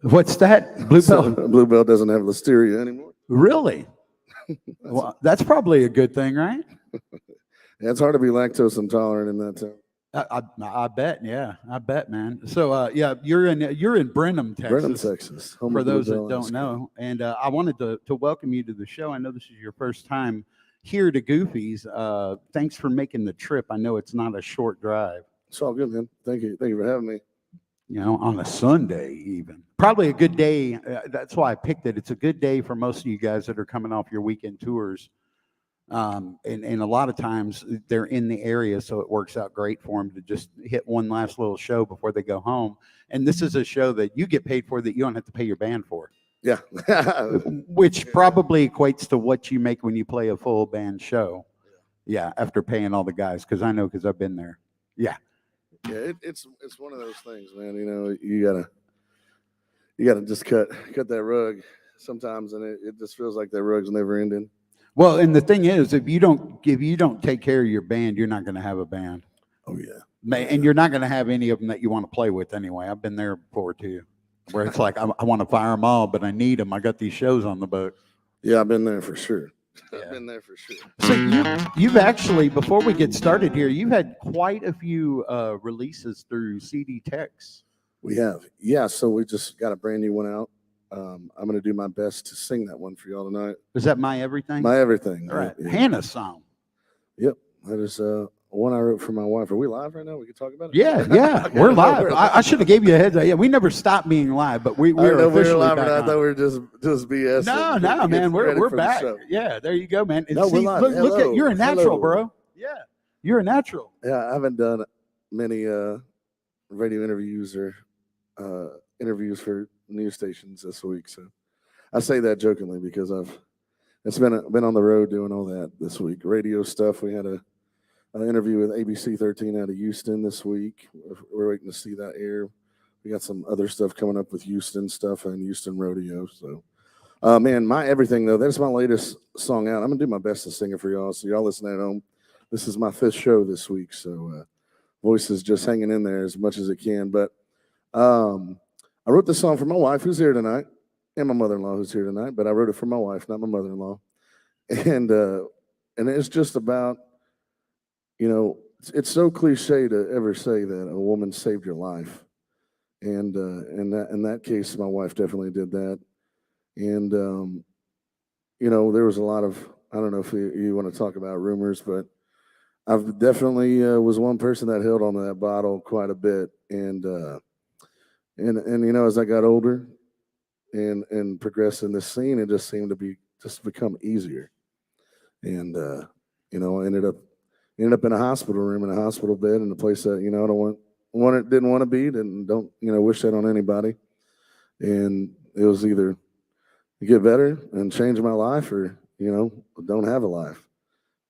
What's that? Bluebell? Bluebell doesn't have listeria anymore. Really? Well, that's probably a good thing, right? Yeah, it's hard to be lactose intolerant in that town. I bet, yeah, I bet, man. So, you're in Brenham, Texas. Brenham, Texas. For those that don't know, and I wanted to welcome you to the show. I know this is your first time here to Goofy's. Thanks for making the trip. I know it's not a short drive. It's all good, man. Thank you for having me. You know, on a Sunday even. Probably a good day. That's why I picked it. It's a good day for most of you guys that are coming off your weekend tours. And a lot of times they're in the area, so it works out great for them to just hit one last little show before they go home. And this is a show that you get paid for that you don't have to pay your band for. Yeah. Which probably equates to what you make when you play a full band show. Yeah, after paying all the guys, because I've been there. Yeah. Yeah, it's one of those things, man. You know, you gotta just cut that rug sometimes, and it just feels like that rug's never ending. Well, and the thing is, if you don't take care of your band, you're not going to have a band. Oh yeah, and you're not going to have any of them that you want to play with anyway. I've been there before too, where it's like I want to fire them all, but I need them. I got these shows on the book. Yeah, I've been there for sure. Yeah. I've been there for sure. So you've actually, before we get started here, you've had quite a few releases through CD Tex. We have, yeah. So we just got a brand new one out. I'm going to do my best to sing that one for y'all tonight. Is that My Everything? My Everything. All right. Yeah. Hannah's song. Yep. That is one I wrote for my wife. Are we live right now? We can talk about it? Yeah. Okay. We're live. I should have gave you a heads up. Yeah, we never stopped being live, but we're officially live. Back I thought we were just BS. No, man. We're back. No, there you go, man. And we're live. Look at, you're a natural, bro. Yeah. You're a natural. Yeah, I haven't done many radio interviews or interviews for news stations this week, so I say that jokingly because it's been on the road doing all that this week. Radio stuff. We had an interview with ABC 13 out of Houston this week. We're waiting to see that air. We got some other stuff coming up with Houston stuff and Houston Rodeo. So, man, My Everything though, that's my latest song out. I'm gonna do my best to sing it for y'all. So y'all listening at home. This is my 5th show this week, so voice is just hanging in there as much as it can. But I wrote this song for my wife, who's here tonight, and my mother-in-law, who's here tonight. But I wrote it for my wife, not my mother-in-law. And it's just about, you know, it's so cliche to ever say that a woman saved your life. And in that case, my wife definitely did that. And you know, there was a lot of I don't know if you want to talk about rumors, but I've definitely was one person that held on to that bottle quite a bit, and you know, as I got older and progressed in this scene, it just seemed to become easier, and you know, I ended up in a hospital room, in a hospital bed, in a place that, you know, I didn't want to be, and don't, you know, wish that on anybody. And it was either get better and change my life, or, you know, don't have a life.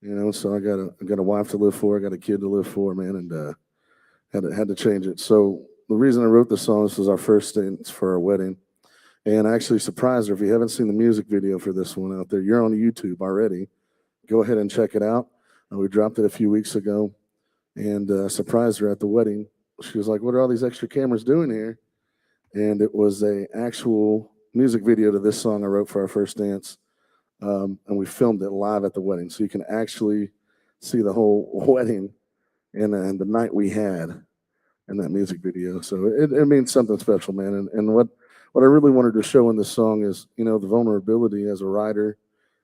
You know, so I got a wife to live for, I got a kid to live for, man, and had to change it. So the reason I wrote this song, this was our first dance for our wedding, and I actually surprised her. If you haven't seen the music video for this one out there, you're on YouTube already. Go ahead and check it out. We dropped it a few weeks ago, and surprised her at the wedding. She was like, "What are all these extra cameras doing here?" And it was a actual music video to this song I wrote for our first dance, and we filmed it live at the wedding, so you can actually see the whole wedding and the night we had in that music video. So it means something special, man. And what I really wanted to show in this song is, you know, the vulnerability as a writer,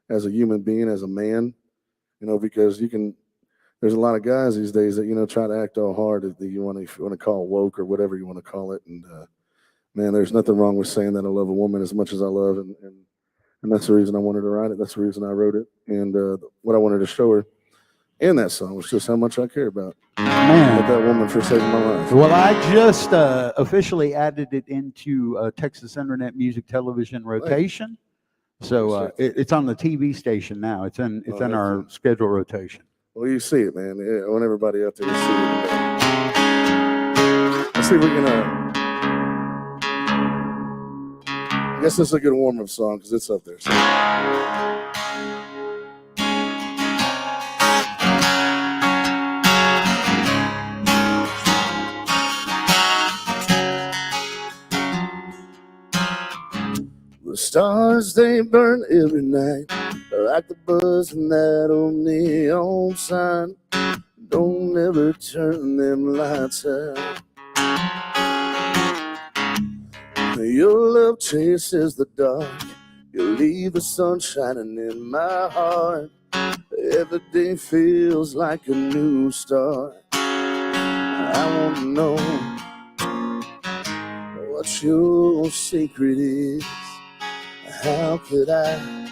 as a human being, as a man, you know, because there's a lot of guys these days that, you know, try to act all hard, if you want to call woke or whatever you want to call it. And man, there's nothing wrong with saying that I love a woman as much as I love, and that's the reason I wanted to write it. That's the reason I wrote it. And what I wanted to show her in that song was just how much I care about that woman for saving my life. Well, I just officially added it into Texas Internet Music Television rotation. So it's on the TV station now. It's in our schedule rotation. Well, you see it, man. I want everybody out there to see it. Let's see if we can. I guess this is a good warm-up song because it's up there. So. The stars, they burn every night, like the buzz in that old neon sign. Don't ever turn them lights out. Your love chases the dark. You leave the sun shining in my heart. Every day feels like a new start. I want to know what your secret is. How could I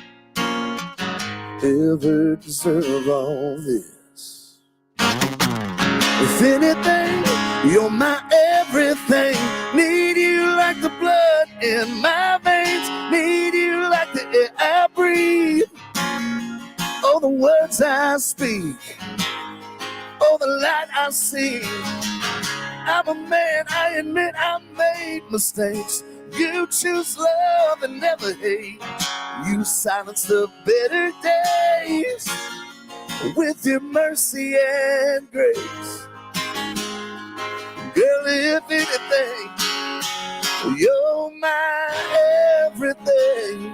ever deserve all this? If anything, you're my everything. Need you like the blood in my veins. Need you like the air I breathe. Oh, the words I speak. Oh, the light I see. I'm a man, I admit I made mistakes. You choose love and never hate. You silence the bitter days with your mercy and grace. Girl, if anything, you're my everything.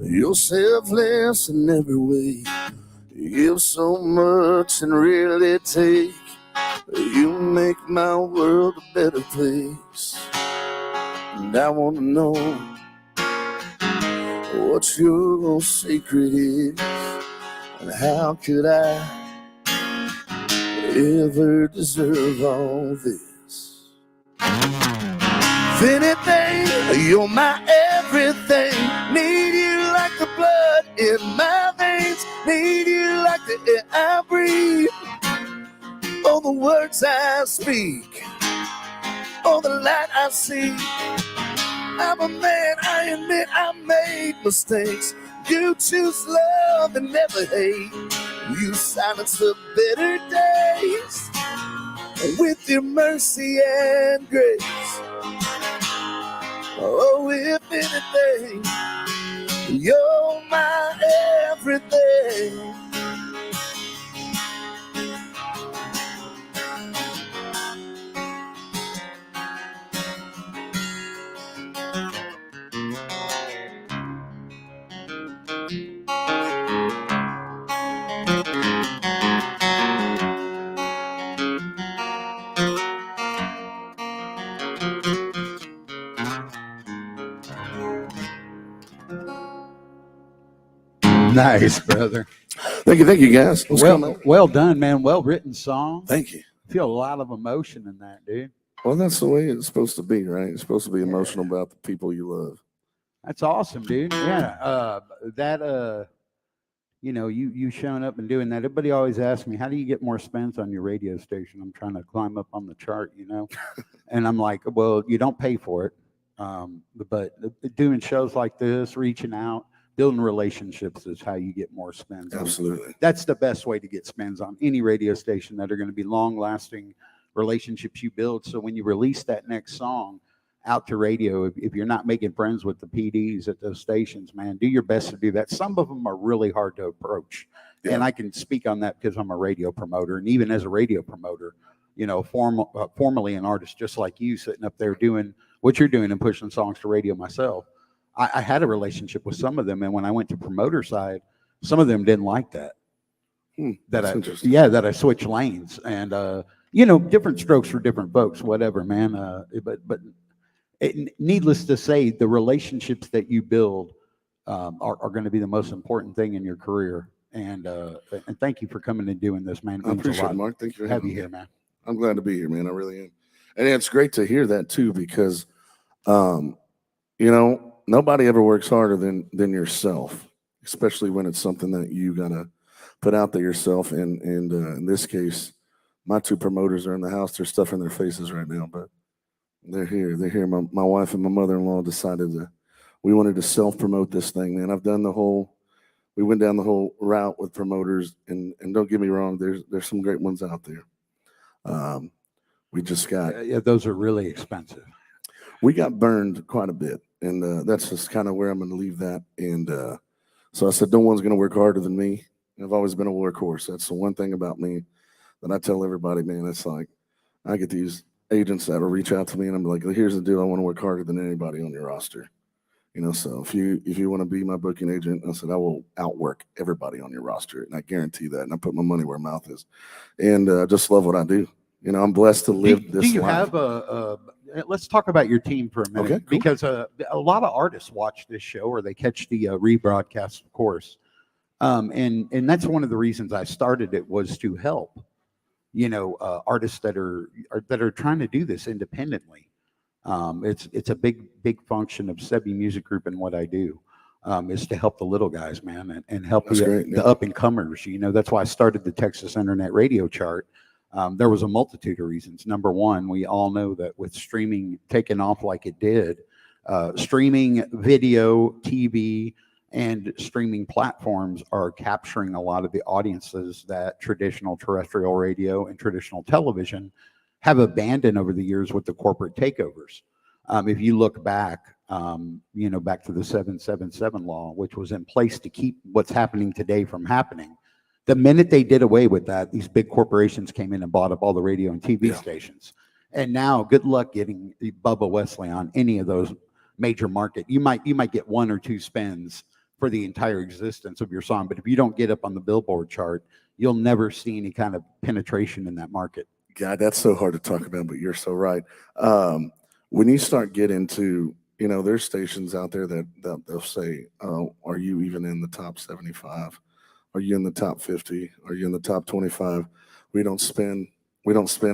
You're selfless in every way. You give so much and really take. You make my world a better place. And I want to know what your secret is. And how could I ever deserve all this? If anything, you're my everything. Need you like the blood in my veins. Need you like the air I breathe. Oh, the words I speak. Oh, the light I see. I'm a man, I admit I made mistakes. You choose love and never hate. You silence the bitter days with your mercy and grace. Oh, if anything, you're my everything. Nice, brother. Thank you, guys. Well done, man. Well written song. Thank you. Feel a lot of emotion in that, dude. Well, that's the way it's supposed to be, right? It's supposed to be emotional about the people you love. That's awesome, dude. Yeah. You showing up and doing that. Everybody always asks me, how do you get more spins on your radio station? I'm trying to climb up on the chart, and I'm like, well, you don't pay for it. But doing shows like this, reaching out, building relationships is how you get more spins. Absolutely. That's the best way to get spins on any radio station that are going to be long-lasting relationships you build. So when you release that next song out to radio, if you're not making friends with the PDs at those stations, man, do your best to do that. Some of them are really hard to approach. Yeah. And I can speak on that because I'm a radio promoter. And even as a radio promoter, formerly an artist just like you, sitting up there doing what you're doing and pushing songs to radio myself, I had a relationship with some of them. And when I went to promoter side, some of them didn't like that. That I switched lanes. And, different strokes for different folks, whatever, man. But needless to say, the relationships that you build are going to be the most important thing in your career. And thank you for coming and doing this, man. I appreciate it, Mark. Thank you for having me here, man. I'm glad to be here, man. I really am. And it's great to hear that too, because, nobody ever works harder than yourself, especially when it's something that you gotta put out there yourself. And in this case, my two promoters are in the house. They're stuffing their faces right now, but they're here. They're here. My wife and my mother-in-law decided we wanted to self-promote this thing, man. We went down the whole route with promoters, and don't get me wrong, there's some great ones out there. We just got those are really expensive. We got burned quite a bit, and that's just kind of where I'm going to leave that. And so I said, no one's going to work harder than me. I've always been a workhorse. That's the one thing about me that I tell everybody, man. It's like I get these agents that will reach out to me, and I'm like, here's the deal. I want to work harder than anybody on your roster. So if you want to be my booking agent, I said, I will outwork everybody on your roster, and I guarantee that. And I put my money where my mouth is, and just love what I do. I'm blessed to live this life. Do you have let's talk about your team for a minute, okay, cool. Because a lot of artists watch this show, or they catch the rebroadcast, of course. And that's one of the reasons I started it, was to help, artists that are trying to do this independently. It's a big function of Sebby Music Group and what I do, is to help the little guys, man, and help the up and comers. That's why I started the Texas Internet Radio Chart. There was a multitude of reasons. Number one, we all know that with streaming taking off like it did, streaming video, TV, and streaming platforms are capturing a lot of the audiences that traditional terrestrial radio and traditional television have abandoned over the years with the corporate takeovers. If you look back, back to the 777 law, which was in place to keep what's happening today from happening. The minute they did away with that, these big corporations came in and bought up all the radio and TV stations. And now, good luck getting Bubba Wesley on any of those major market. You might get one or two spins for the entire existence of your song, but if you don't get up on the Billboard chart, you'll never see any kind of penetration in that market. God, that's so hard to talk about, but you're so right. When you start getting into, there's stations out there that they'll say, are you even in the top 75? Are you in the top 50? Are you in the top 25? We don't spin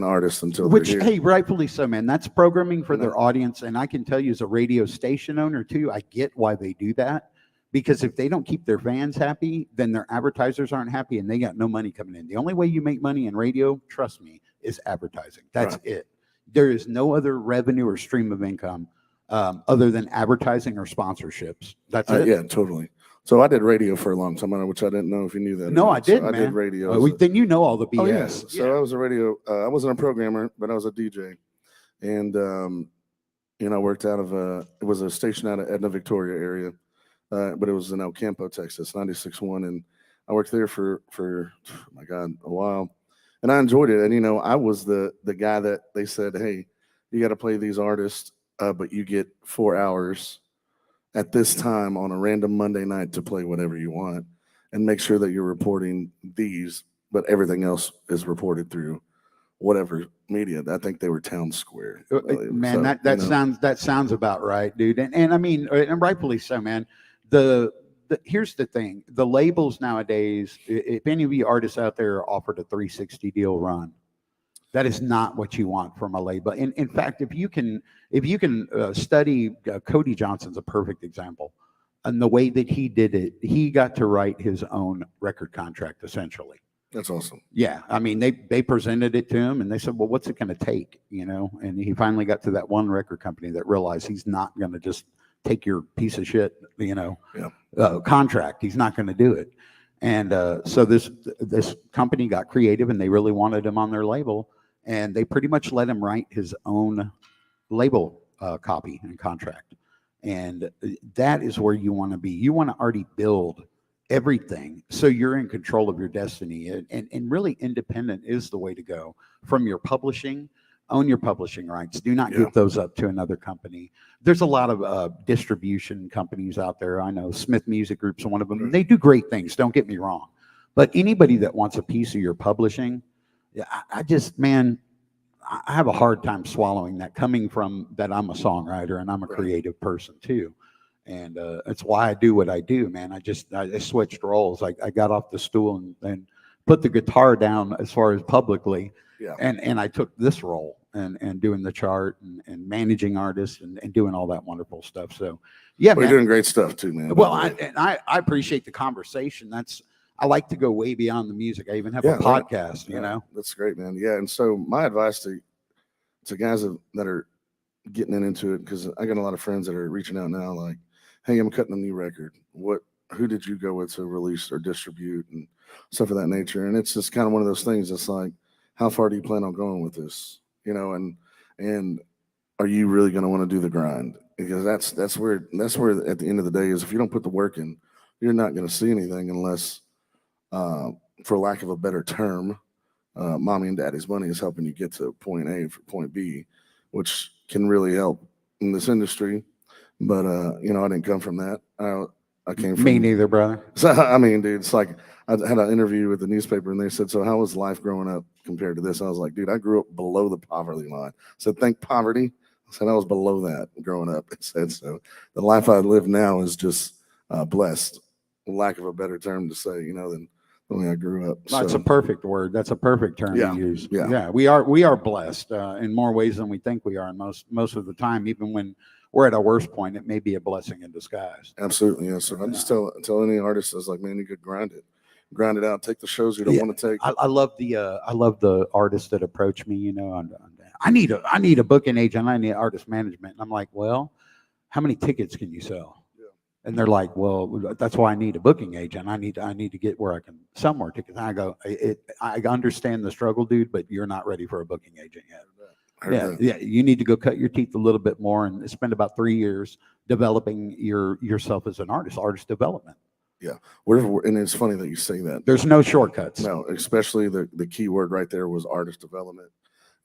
artists until they're here. Hey, rightfully so, man. That's programming for their audience. And I can tell you, as a radio station owner too, I get why they do that. Because if they don't keep their fans happy, then their advertisers aren't happy, and they got no money coming in. The only way you make money in radio, trust me, is advertising. That's it. There is no other revenue or stream of income other than advertising or sponsorships. That's it. Yeah, totally. So I did radio for a long time, which I didn't know if you knew that. No, I didn't, man. I did radio. Then you know all the BS. Oh, yeah. So I was a radio. I wasn't a programmer, but I was a DJ, and I worked out of it was a station out of Edna, Victoria area, but it was in El Campo, Texas, 96.1, and I worked there for oh my God, a while, and I enjoyed it. And I was the guy that they said, hey, you got to play these artists, but you get 4 hours at this time on a random Monday night to play whatever you want, and make sure that you're reporting these, but everything else is reported through whatever media. I think they were Town Square. Man, so, that sounds about right, dude. And I mean, and rightfully so, man. The here's the thing. The labels nowadays, if any of you artists out there are offered a 360 deal run, that is not what you want from a label. In fact, if you can study, Cody Johnson's a perfect example. And the way that he did it, he got to write his own record contract, essentially. That's awesome. Yeah, I mean, they presented it to him, and they said, "Well, what's it going to take?" You know, and he finally got to that one record company that realized he's not going to just take your piece of shit, you know, contract. He's not going to do it. And so this company got creative, and they really wanted him on their label, and they pretty much let him write his own label copy and contract. And that is where you want to be. You want to already build everything so you're in control of your destiny, and really independent is the way to go. From your publishing, own your publishing rights. Do not give those up to another company. There's a lot of distribution companies out there. I know Smith Music Group's one of them. They do great things, don't get me wrong, but anybody that wants a piece of your publishing, I just, man, I have a hard time swallowing that, coming from that I'm a songwriter and I'm a creative person too. And it's why I do what I do, man. I switched roles. I got off the stool and put the guitar down as far as publicly. Yeah. And I took this role and doing the chart and managing artists and doing all that wonderful stuff. So yeah, well, you're doing great stuff too, man. Well, I appreciate the conversation. I like to go way beyond the music. I even have a podcast, you know. That's great, man. Yeah. And so my advice to guys that are getting into it, because I got a lot of friends that are reaching out now, like, hey, I'm cutting a new record. Who did you go with to release or distribute and stuff of that nature? And it's just kind of one of those things. It's like, how far do you plan on going with this? You know, and are you really going to want to do the grind? Because that's where at the end of the day is, if you don't put the work in, you're not going to see anything unless, for lack of a better term, mommy and daddy's money is helping you get to point A for point B, which can really help in this industry. But you know, I didn't come from that. I came from me neither, brother. So I mean, dude, it's like I had an interview with the newspaper, and they said, "So how was life growing up compared to this?" I was like, "Dude, I grew up below the poverty line." I said, "Think poverty." I said, "I was below that growing up." It said, "So the life I live now is just blessed." Lack of a better term to say, you know, than when I grew up. That's a perfect word. That's a perfect term to use. Yeah, we are blessed in more ways than we think we are. And most of the time, even when we're at our worst point, it may be a blessing in disguise. Absolutely, yeah. So I just tell any artist that's like, man, you could grind it out, take the shows you don't want to take. I love the artists that approach me. You know, I need a booking agent. I need artist management. And I'm like, well, how many tickets can you sell? And they're like, well, that's why I need a booking agent. I need to get where I can sell more tickets. And I go, I understand the struggle, dude, but you're not ready for a booking agent yet. Yeah. You need to go cut your teeth a little bit more and spend about 3 years developing yourself as an artist development. Yeah. And it's funny that you say that. There's no shortcuts. No, especially the key word right there was artist development.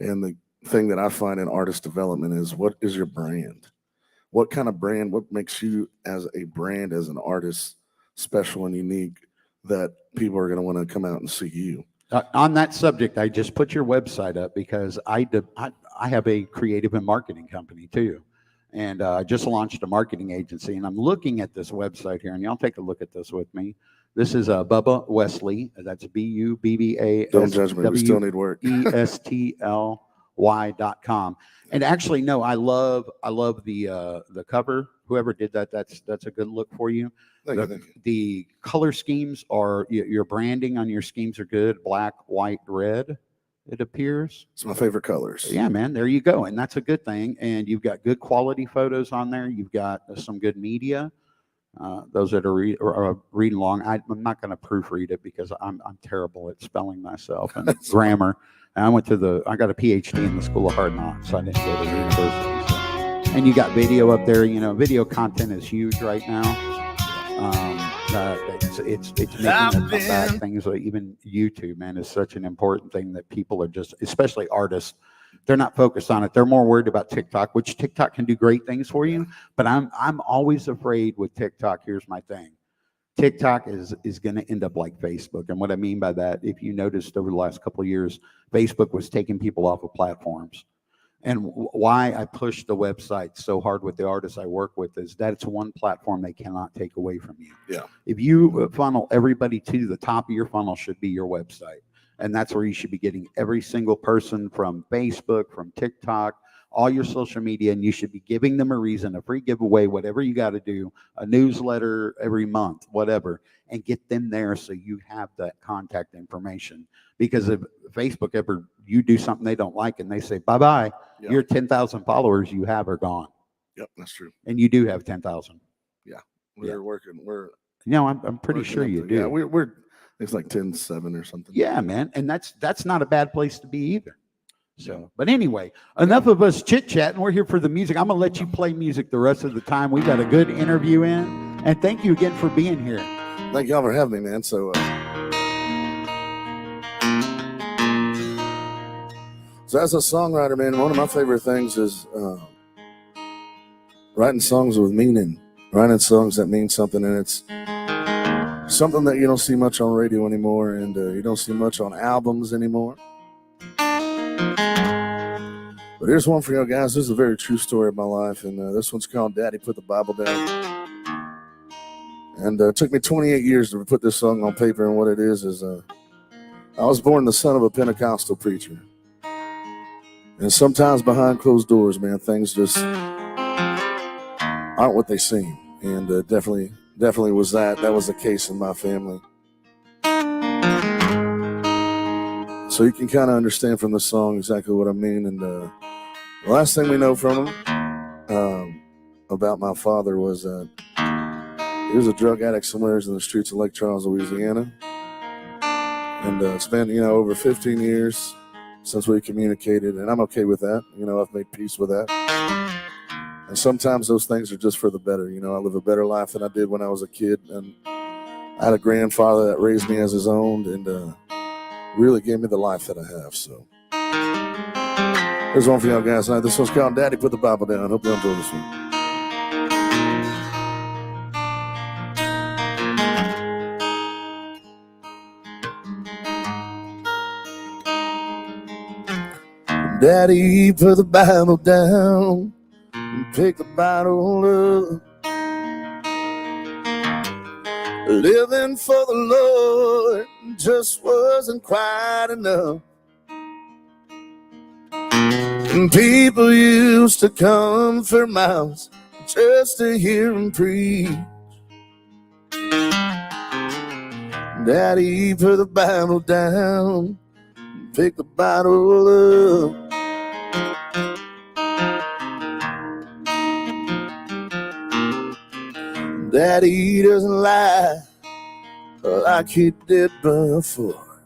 And the thing that I find in artist development is, what is your brand? What kind of brand, what makes you as a brand, as an artist, special and unique, that people are going to want to come out and see you? On that subject, I just put your website up because I have a creative and marketing company too. And I just launched a marketing agency, and I'm looking at this website here, and y'all take a look at this with me. This is Bubba Wesley. That's BUBBA. Don't judge me. We still need work. ESTLY.com. And actually, no, I love the cover. Whoever did that, that's a good look for you. The color schemes are, your branding on your schemes are good. Black, white, red, it appears. It's my favorite colors. Yeah, man, there you go. And that's a good thing. And you've got good quality photos on there. You've got some good media. Those that are reading along, I'm not going to proofread it because I'm terrible at spelling myself and grammar. And I got a PhD in the School of Hard Knocks. So I didn't go to university. So. And you got video up there. You know, video content is huge right now. It's making the bad things. Like even YouTube, man, is such an important thing that people are just, especially artists, they're not focused on it. They're more worried about TikTok, which TikTok can do great things for you. But I'm always afraid with TikTok. Here's my thing. TikTok is going to end up like Facebook. And what I mean by that, if you noticed over the last couple of years, Facebook was taking people off of platforms. And why I push the website so hard with the artists I work with is that it's one platform they cannot take away from you. Yeah. If you funnel everybody to the top of your funnel should be your website. And that's where you should be getting every single person from Facebook, from TikTok, all your social media, and you should be giving them a reason, a free giveaway, whatever you got to do, a newsletter every month, whatever, and get them there so you have that contact information. Because if Facebook ever, you do something they don't like and they say, bye-bye, Yep. your 10,000 followers you have are gone. Yep, that's true. And you do have 10,000. Yeah, we're working. I'm pretty sure you do. Yeah, we're it's like 10-7 or something. Yeah, man, and that's not a bad place to be either. So, but anyway, enough of us chit-chatting. We're here for the music. I'm going to let you play music the rest of the time. We got a good interview in, and thank you again for being here. Thank y'all for having me, man. So, so as a songwriter, man, one of my favorite things is writing songs with meaning, writing songs that mean something, and it's something that you don't see much on radio anymore, and you don't see much on albums anymore. But here's one for you guys. This is a very true story of my life, and this one's called Daddy Put the Bible Down. And it took me 28 years to put this song on paper, and what it is I was born the son of a Pentecostal preacher. And sometimes behind closed doors, man, things just aren't what they seem. And definitely was that was the case in my family. So you can kind of understand from the song exactly what I mean. And the last thing we know from him about my father was that he was a drug addict somewhere in the streets of Lake Charles, Louisiana. And it's been, over 15 years since we communicated, and I'm okay with that. I've made peace with that. And sometimes those things are just for the better. I live a better life than I did when I was a kid. And I had a grandfather that raised me as his own and really gave me the life that I have. So here's one for y'all guys tonight. This one's called Daddy Put the Bible Down. Hope you enjoy this one. Daddy put the Bible down and pick the bottle up. Living for the Lord just wasn't quite enough. And people used to come for miles just to hear him preach. Daddy put the Bible down and pick the bottle up. Daddy doesn't lie like he did before.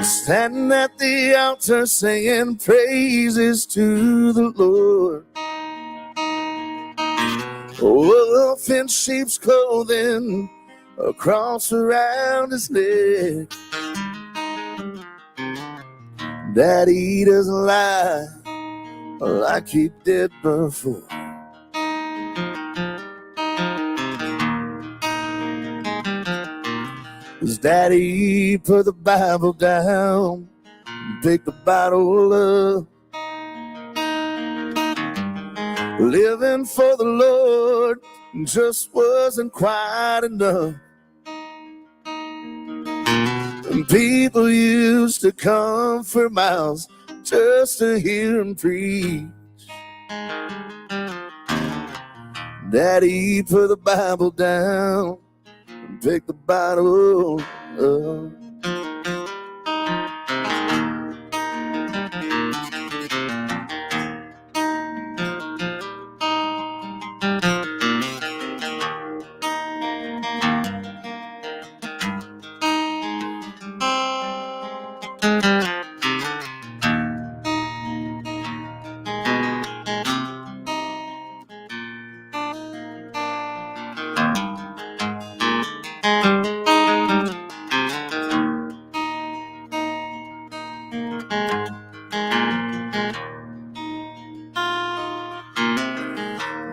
Standing at the altar saying praises to the Lord. Wolf in sheep's clothing, a cross around his neck. Daddy doesn't lie like he did before. His daddy put the Bible down and picked the bottle up. Living for the Lord just wasn't quite enough. And people used to come for miles just to hear him preach. Daddy put the Bible down and pick the bottle up.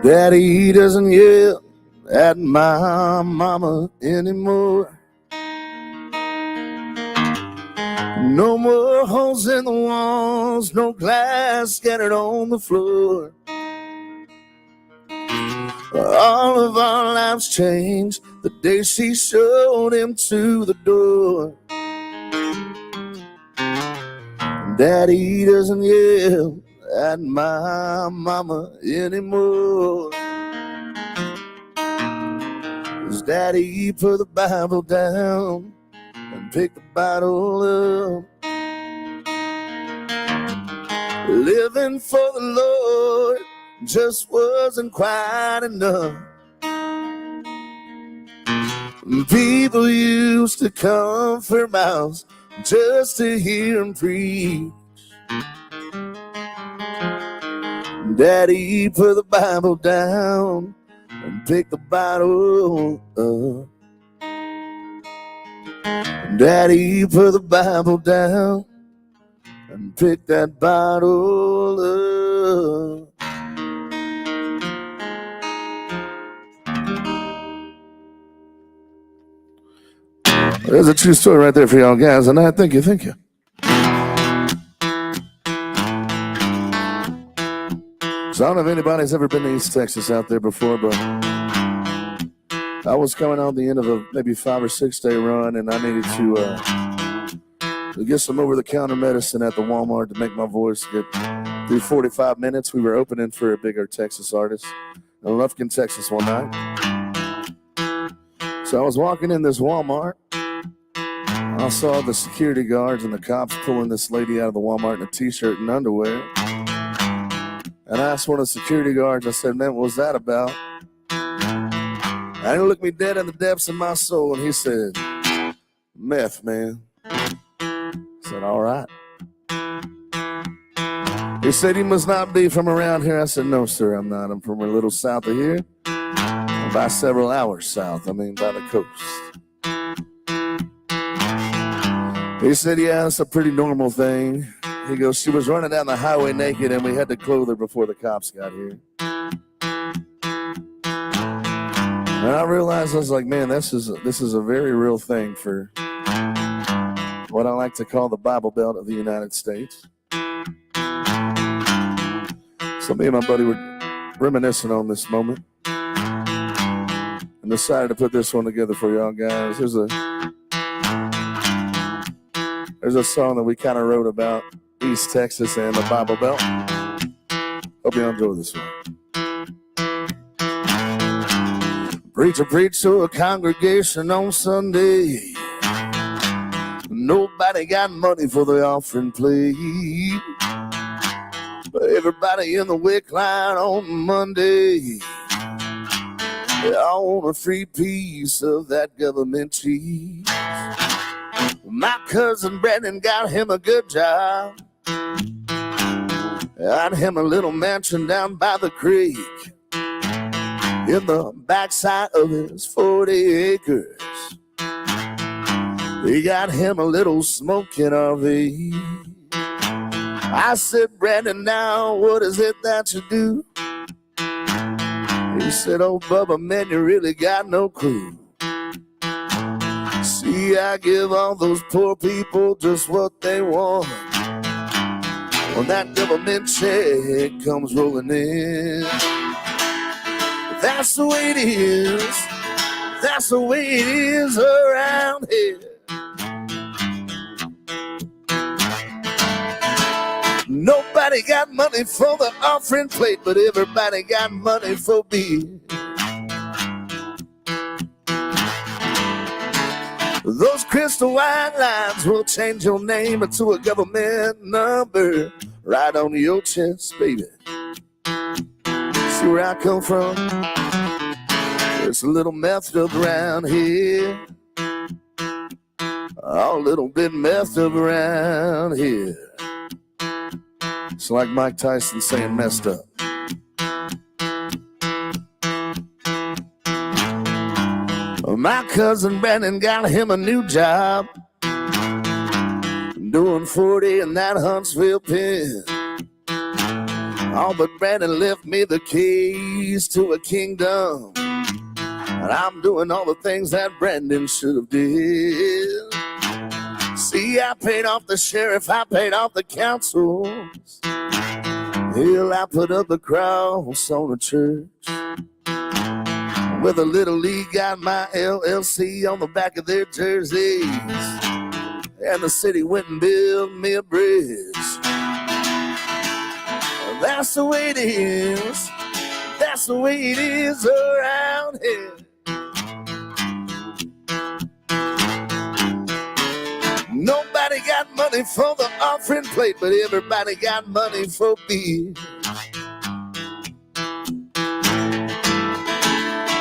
Daddy doesn't yell at my mama anymore. No more holes in the walls, no glass scattered on the floor. All of our lives changed the day she showed him to the door. Daddy doesn't yell at my mama anymore. 'Cause Daddy put the Bible down and picked the bottle up. Living for the Lord just wasn't quite enough. People used to come for miles just to hear him preach. Daddy put the Bible down and picked the bottle up. Daddy put the Bible down and picked that bottle up. There's a true story right there for y'all guys, and I thank you. So I don't know if anybody's ever been to East Texas out there before, but I was coming on the end of a maybe 5 or 6 day run, and I needed to get some over-the-counter medicine at the Walmart to make my voice get through 45 minutes. We were opening for a bigger Texas artist in Lufkin, Texas one night. So I was walking in this Walmart. I saw the security guards and the cops pulling this lady out of the Walmart in a t-shirt and underwear. And I asked one of the security guards, I said, man, what was that about? And he looked me dead in the depths of my soul, and he said, meth, man. I said, all right. He said, you must not be from around here. I said, no, sir, I'm not. I'm from a little south of here. By several hours south, by the coast. He said, yeah, it's a pretty normal thing. He goes, she was running down the highway naked, and we had to clothe her before the cops got here. And I realized, I was like, man, this is a very real thing for what I like to call the Bible Belt of the United States. So me and my buddy were reminiscing on this moment and decided to put this one together for y'all guys. There's a song that we kind of wrote about East Texas and the Bible Belt. Hope you enjoy this one. Preacher preached to a congregation on Sunday. Nobody got money for the offering plate, but everybody in the wick line on Monday, they all want a free piece of that government cheese. My cousin Brandon got him a good job. Got him a little mansion down by the creek in the backside of his 40 acres. He got him a little smoking RV. I said, Brandon, now what is it that you do? He said, oh, Bubba, man, you really got no clue. See, I give all those poor people just what they want. When that government check comes rolling in, that's the way it is. That's the way it is around here. Nobody got money for the offering plate, but everybody got money for beer. Those crystal white lines will change your name to a government number right on your chest, baby. See where I come from? There's a little messed up around here. A little bit messed up around here. It's like Mike Tyson saying messed up. My cousin Brandon got him a new job, doing 40 in that Huntsville pen. Oh, but Brandon left me the keys to a kingdom, and I'm doing all the things that Brandon should have did. See, See, I paid off the sheriff, I paid off the councils. Hell, I put up the cross on the church. With a little league got my LLC on the back of their jerseys. And the city went and built me a bridge. That's the way it is. That's the way it is around here. Nobody got money for the offering plate, but everybody got money for beer.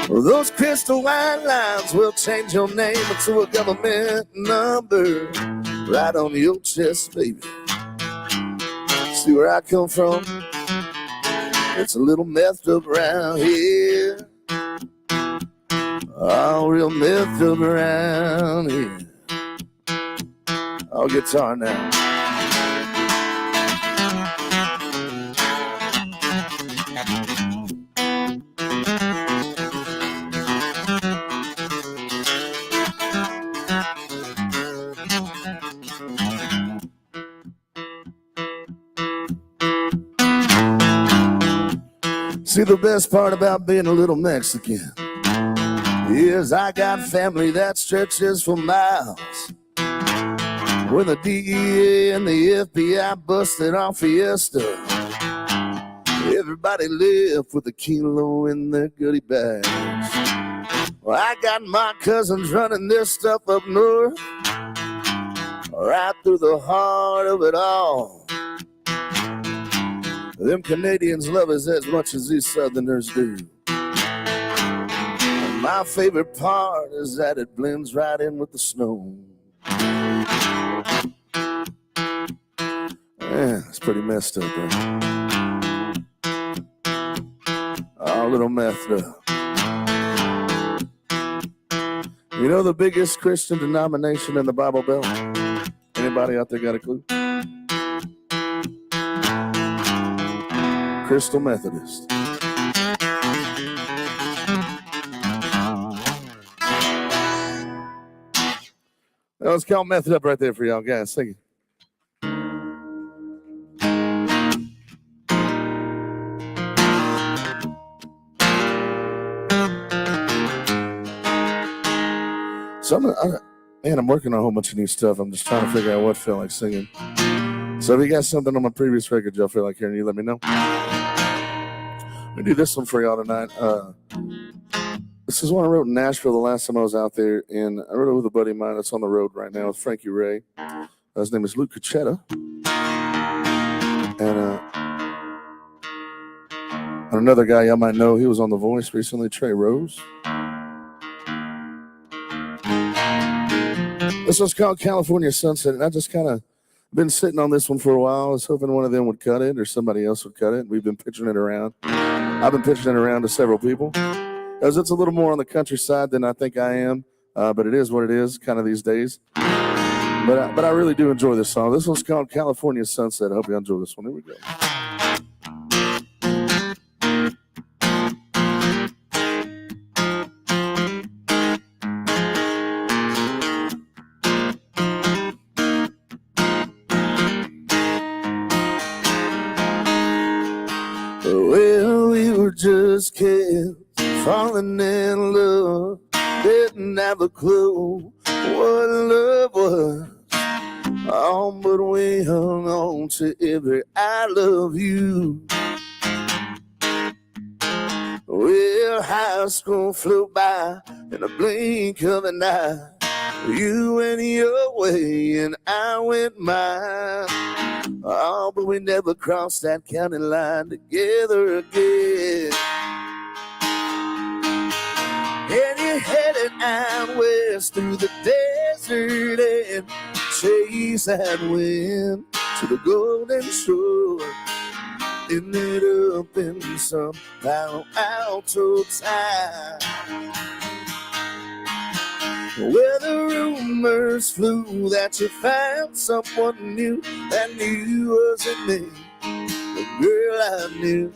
Those crystal wine lines will change your name to a government number right on your chest, baby. See where I come from? It's a little messed up around here. All real messed up around here. All guitar now. See, the best part about being a little Mexican is I got family that stretches for miles. When the DEA and the FBI busted on Fiesta, everybody left with a kilo in their goodie bags. Well, I got my cousins running their stuff up north, right through the heart of it all. Them Canadians love us as much as these Southerners do. And my favorite part is that it blends right in with the snow. Yeah, it's pretty messed up, right? Oh, a little messed up. You know the biggest Christian denomination in the Bible Belt? Anybody out there got a clue? Crystal Methodist. That was called Method Up right there for y'all guys. Sing it. So I'm working on a whole bunch of new stuff. I'm just trying to figure out what I feel like singing. So if you got something on my previous record y'all feel like hearing, you let me know. I'm gonna do this one for y'all tonight. This is one I wrote in Nashville the last time I was out there, and I wrote it with a buddy of mine that's on the road right now with Frankie Ray. His name is Luke Cachetta. And another guy y'all might know, he was on The Voice recently, Trey Rose. This one's called California Sunset, and I just kind of been sitting on this one for a while. I was hoping one of them would cut it or somebody else would cut it. We've been pitching it around. I've been pitching it around to several people. Because it's a little more on the countryside than I think I am, but it is what it is kind of these days. But I really do enjoy this song. This one's called California Sunset. I hope you enjoy this one. Here we go. Well, we were just kids, falling in love, didn't have a clue what love was. Oh, but we hung on to every I love you. Well, high school flew by in a blink of an eye. You went your way and I went mine. Oh, but we never crossed that county line together again. And you're headed out west through the desert and chase that wind to the golden shore. Ended up in some Palo Alto town where the rumors flew that you found someone new that knew wasn't me. The girl I knew,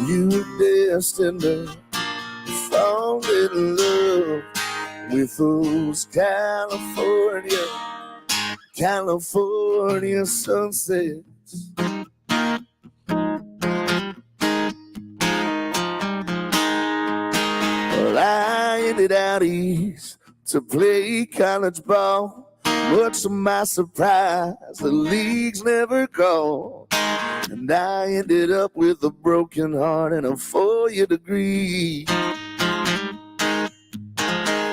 you were destined to fall in love with those California California sunsets. Well, I ended out east to play college ball. Much to my surprise, the league's never called. And I ended up with a broken heart and a 4-year degree.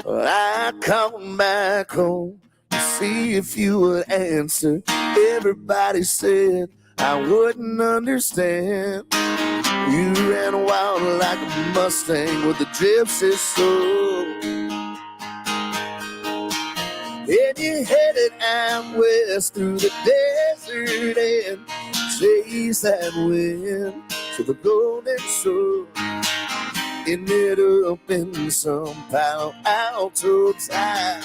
I come back home to see if you would answer. Everybody said I wouldn't understand. You ran wild like a Mustang with a gypsy soul. And you headed out west through the desert and chased that wind to the golden shore. Ended up in some Palo Alto town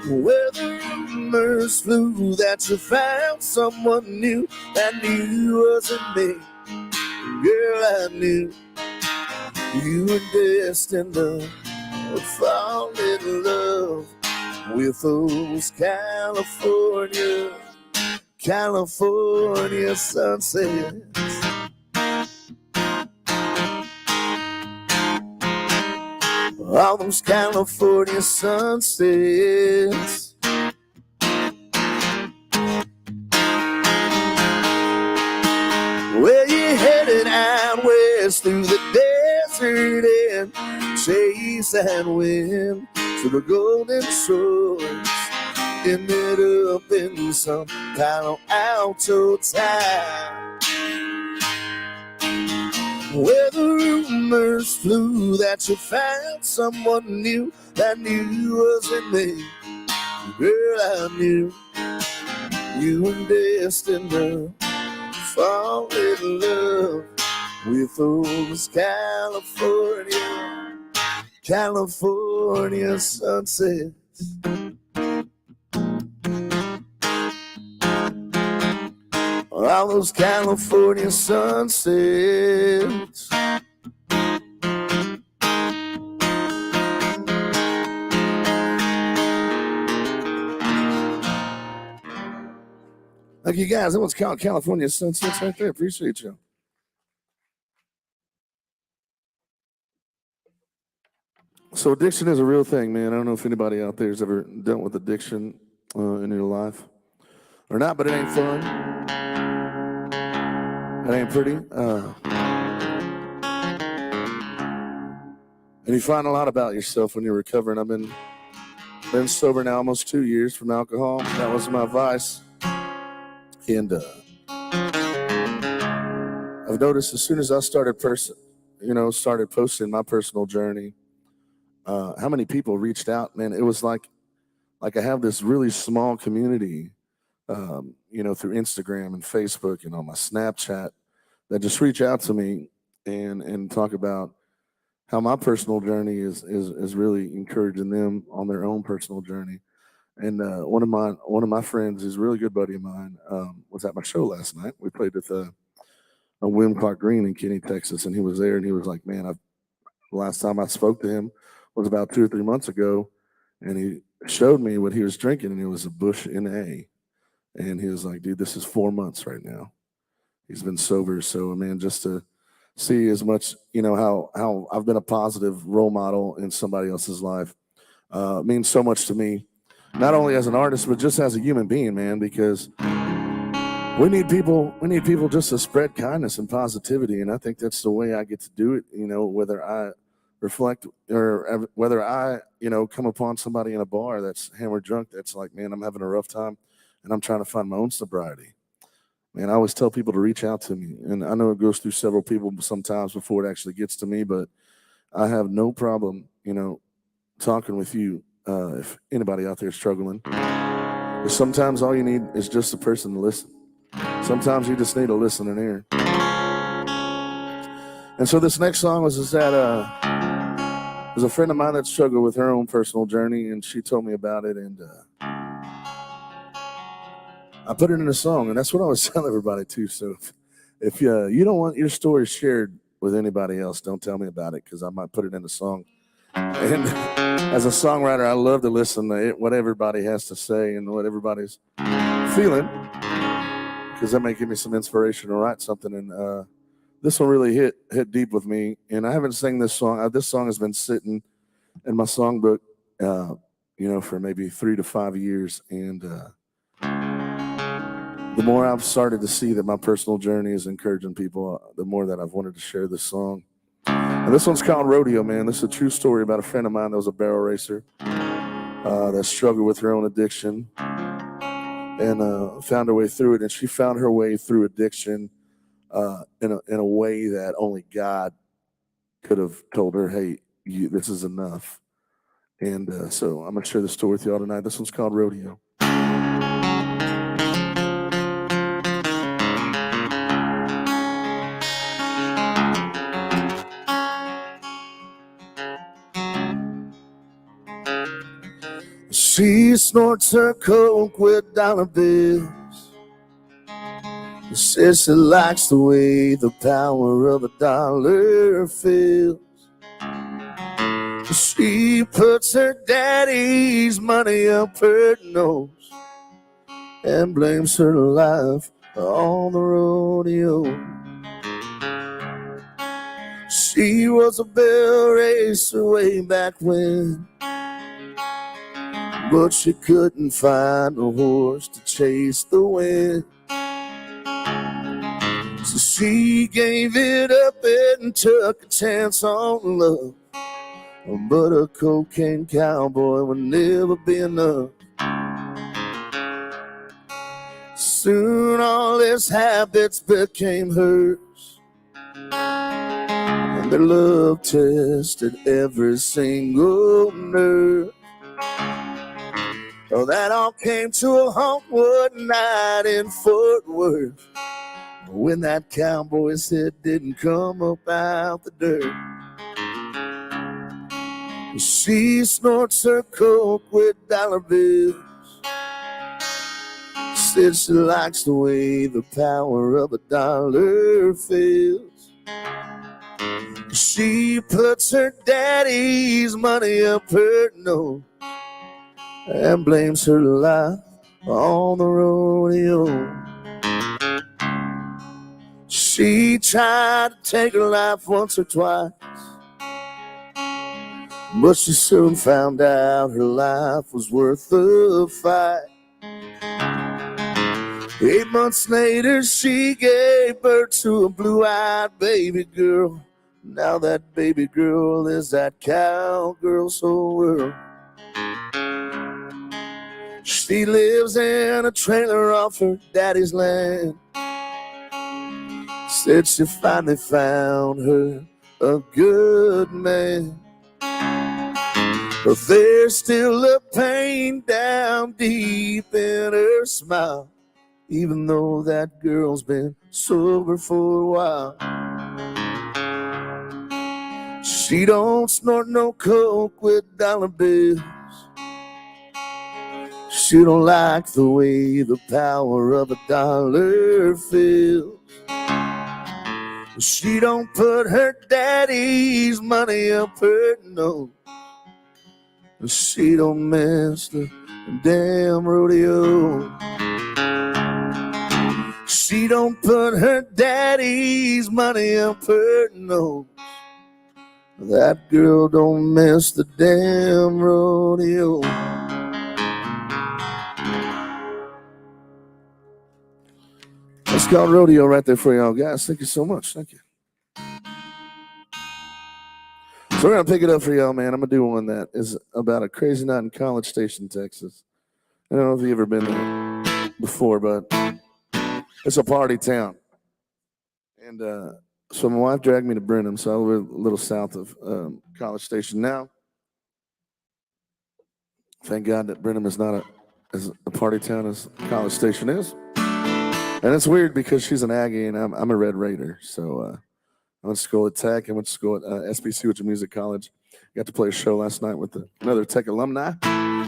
where the rumors flew that you found someone new that knew wasn't me. Girl, I knew you were destined to fall in love with those California sunsets. All those California sunsets. Well, you headed out west through the desert and chase that wind to the golden shores. Ended up in some Palo Alto town where the rumors flew that you found someone new that knew wasn't me. Girl, I knew you were destined to fall in love with those California sunsets. All those California sunsets. Thank you guys. That was called California Sunsets right there. Appreciate you. So addiction is a real thing, man. I don't know if anybody out there has ever dealt with addiction in your life or not, but it ain't fun. It ain't pretty. And you find a lot about yourself when you're recovering. I've been sober now almost 2 years from alcohol. That was my vice. And I've noticed as soon as I started posting my personal journey, how many people reached out, man. It was like I have this really small community, through Instagram and Facebook and on my Snapchat that just reach out to me and talk about how my personal journey is really encouraging them on their own personal journey. And one of my friends, is a really good buddy of mine, was at my show last night. We played with a William Clark Green in Kenny, Texas, and he was there, and he was like, "Man, the last time I spoke to him was about 2 or 3 months ago, and he showed me what he was drinking, and it was a Bush NA." And he was like, "Dude, this is 4 months right now. He's been sober." So, man, just to see as much, how I've been a positive role model in somebody else's life means so much to me, not only as an artist, but just as a human being, man, because we need people just to spread kindness and positivity. And I think that's the way I get to do it, whether I reflect or whether I, come upon somebody in a bar that's hammered drunk, that's like, "Man, I'm having a rough time and I'm trying to find my own sobriety." Man, I always tell people to reach out to me. And I know it goes through several people sometimes before it actually gets to me, but I have no problem, talking with you if anybody out there is struggling. Sometimes all you need is just a person to listen. Sometimes you just need a listening ear. And so this next song was that there's a friend of mine that struggled with her own personal journey, and she told me about it, and I put it in a song, and that's what I always tell everybody too. So if you don't want your story shared with anybody else, don't tell me about it, because I might put it in a song. And as a songwriter, I love to listen to what everybody has to say and what everybody's feeling, because that may give me some inspiration to write something. And this one really hit deep with me. And I haven't sang this song. This song has been sitting in my songbook, for maybe 3 to 5 years. And the more I've started to see that my personal journey is encouraging people, the more that I've wanted to share this song. And this one's called Rodeo, man. This is a true story about a friend of mine that was a barrel racer that struggled with her own addiction and found her way through it. And she found her way through addiction in a way that only God could have told her, hey, this is enough. And so I'm going to share this story with y'all tonight. This one's called Rodeo. She snorts her coke with dollar bills. Says she likes the way the power of a dollar feels. She puts her daddy's money up her nose and blames her life on the rodeo. She was a barrel racer way back when, but she couldn't find a horse to chase the wind. So she gave it up and took a chance on love. But a cocaine cowboy would never be enough. Soon all his habits became hers, and their love tested every single nerve. Oh, that all came to a halt one night in Fort Worth, when that cowboy's head didn't come up out the dirt. She snorts her coke with dollar bills. Said she likes the way the power of a dollar feels. She puts her daddy's money up her nose and blames her life on the rodeo. She tried to take her life once or twice, but she soon found out her life was worth the fight. 8 months later, she gave birth to a blue-eyed baby girl. Now that baby girl is that cowgirl's whole world. She lives in a trailer off her daddy's land. Said she finally found her a good man. But there's still a pain down deep in her smile, even though that girl's been sober for a while. She don't snort no coke with dollar bills. She don't like the way the power of a dollar feels. She don't put her daddy's money up her nose. She don't miss the damn rodeo. She don't put her daddy's money up her nose. That girl don't miss the damn rodeo. That's called Rodeo right there for y'all guys. Thank you so much. Thank you. So we're going to pick it up for y'all, man. I'm going to do one that is about a crazy night in College Station, Texas. I don't know if you've ever been there before, but it's a party town. And so my wife dragged me to Brenham, so I live a little south of College Station now. Thank God that Brenham is not as a party town as College Station is. And it's weird because she's an Aggie and I'm a Red Raider. So I went to school at Tech. I went to school at SBC, which is Music College. Got to play a show last night with another Tech alumni,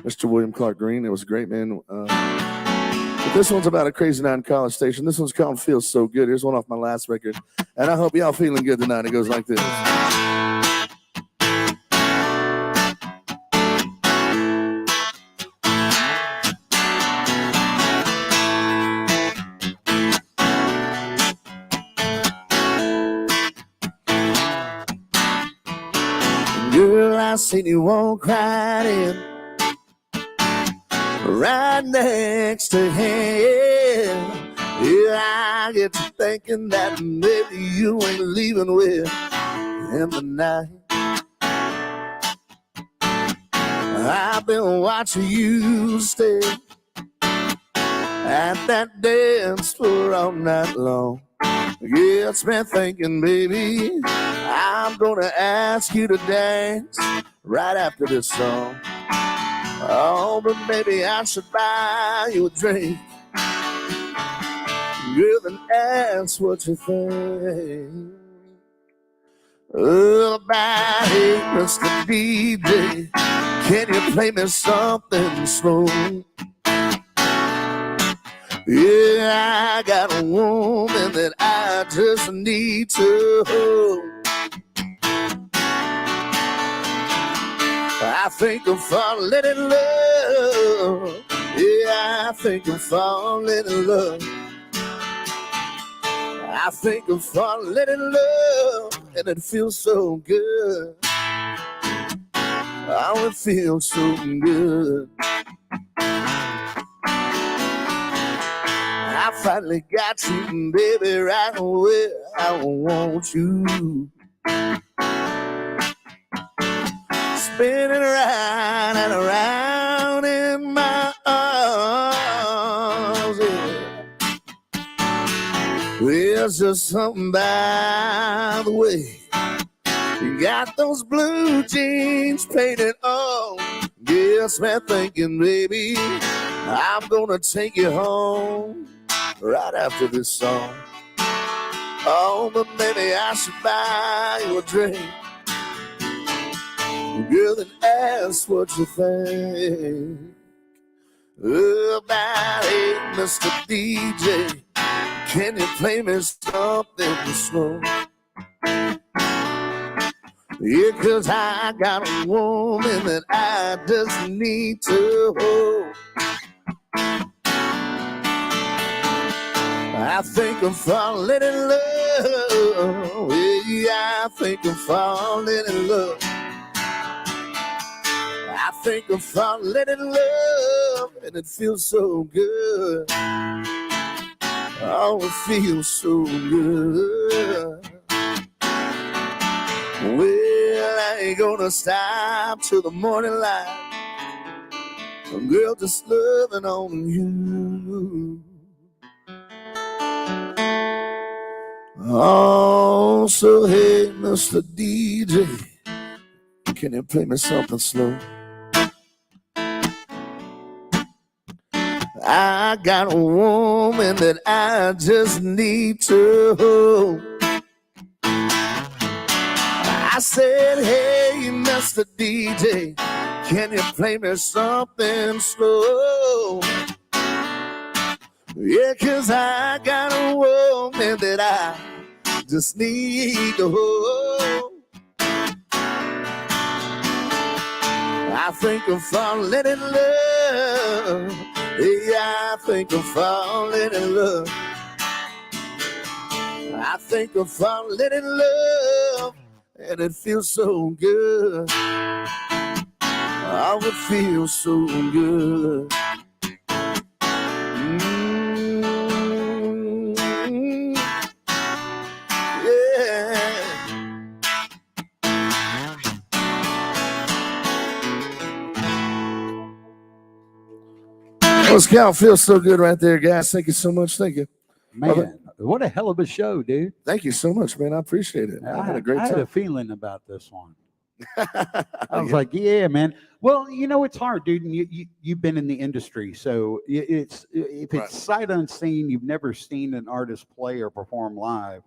Mr. William Clark Green. It was great, man. But this one's about a crazy night in College Station. This one's called Feels So Good. Here's one off my last record. And I hope y'all feeling good tonight. It goes like this. I seen you walk right in, right next to him. Yeah, I get to thinking that maybe you ain't leaving with him tonight. I've been watching you stay at that dance floor all night long. Yeah, it's been thinking, baby, I'm gonna ask you to dance right after this song. Oh, but maybe I should buy you a drink. Girl, then ask what you think. Oh, hey, Mr. DJ, can you play me something slow? Yeah, I got a woman that I just need to hold. I think I'm falling in love. Yeah, I think I'm falling in love. I think I'm falling in love, and it feels so good. Oh, it feels so good. I finally got you, baby, right where I want you. Spinning around and around in my arms. Yeah. There's just something by the way you got those blue jeans painted on. Yes, man, thinking, baby, I'm gonna take you home right after this song. Oh, but maybe I should buy you a drink. Girl, then ask what you think. About it, Mr. DJ, can you play me something slow? Yeah, 'cause I got a woman that I just need to hold. I think I'm falling in love. Yeah, I think I'm falling in love. I think I'm falling in love, and it feels so good. Oh, it feels so good. Well, I ain't gonna stop till the morning light. Girl, just loving on you. Oh, so hey, Mr. DJ, can you play me something slow? I got a woman that I just need to hold. I said, hey, Mr. DJ, can you play me something slow? Yeah, 'cause I got a woman that I just need to hold. I think I'm falling in love. Yeah, I think I'm falling in love. I think I'm falling in love, and it feels so good. Oh, it feels so good. Well, Scout feels so good right there, guys. Thank you so much. Thank you. Man, what a hell of a show, dude. Thank you so much, man. I appreciate it. I had a great time. I had a feeling about this one. I was like, yeah, man. Well, you know, it's hard, dude. And you've been in the industry. So if it's sight unseen, you've never seen an artist play or perform live.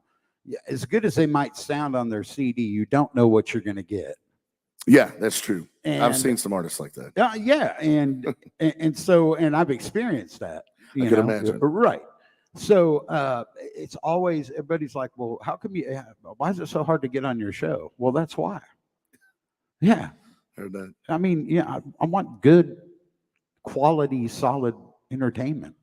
As good as they might sound on their CD, you don't know what you're going to get. Yeah, that's true. And I've seen some artists like that. Yeah, and I've experienced that. I can imagine. Right. So it's always, everybody's like, well, how come why is it so hard to get on your show? Well, that's why. Yeah. Heard that. I mean, yeah, I want good, quality, solid entertainment.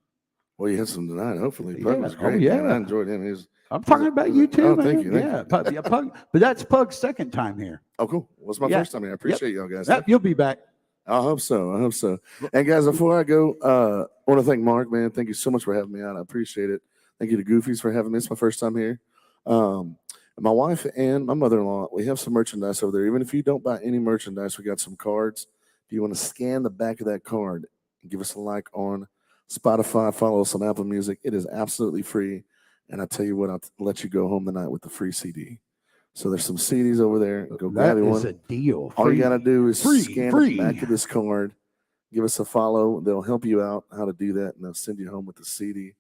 Well, you had some tonight. Hopefully, Pug was Oh, great. yeah. Man. I enjoyed him. I'm talking about you too, man. Thank you. Yeah, Pug, but that's Pug's second time here. Oh, cool. Well, it's my first time here. I appreciate y'all guys. You'll be back. I hope so. And guys, before I go, I want to thank Mark, man. Thank you so much for having me on. I appreciate it. Thank you to Goofies for having me. It's my first time here. My wife and my mother-in-law, we have some merchandise over there. Even if you don't buy any merchandise, we got some cards. If you want to scan the back of that card, give us a like on Spotify, follow us on Apple Music. It is absolutely free. And I tell you what, I'll let you go home tonight with the free CD. So there's some CDs over there. Go grab one. That is a deal. All you got to do is scan the back of this card. Give us a follow. They'll help you out how to do that, and they'll send you home with the CD.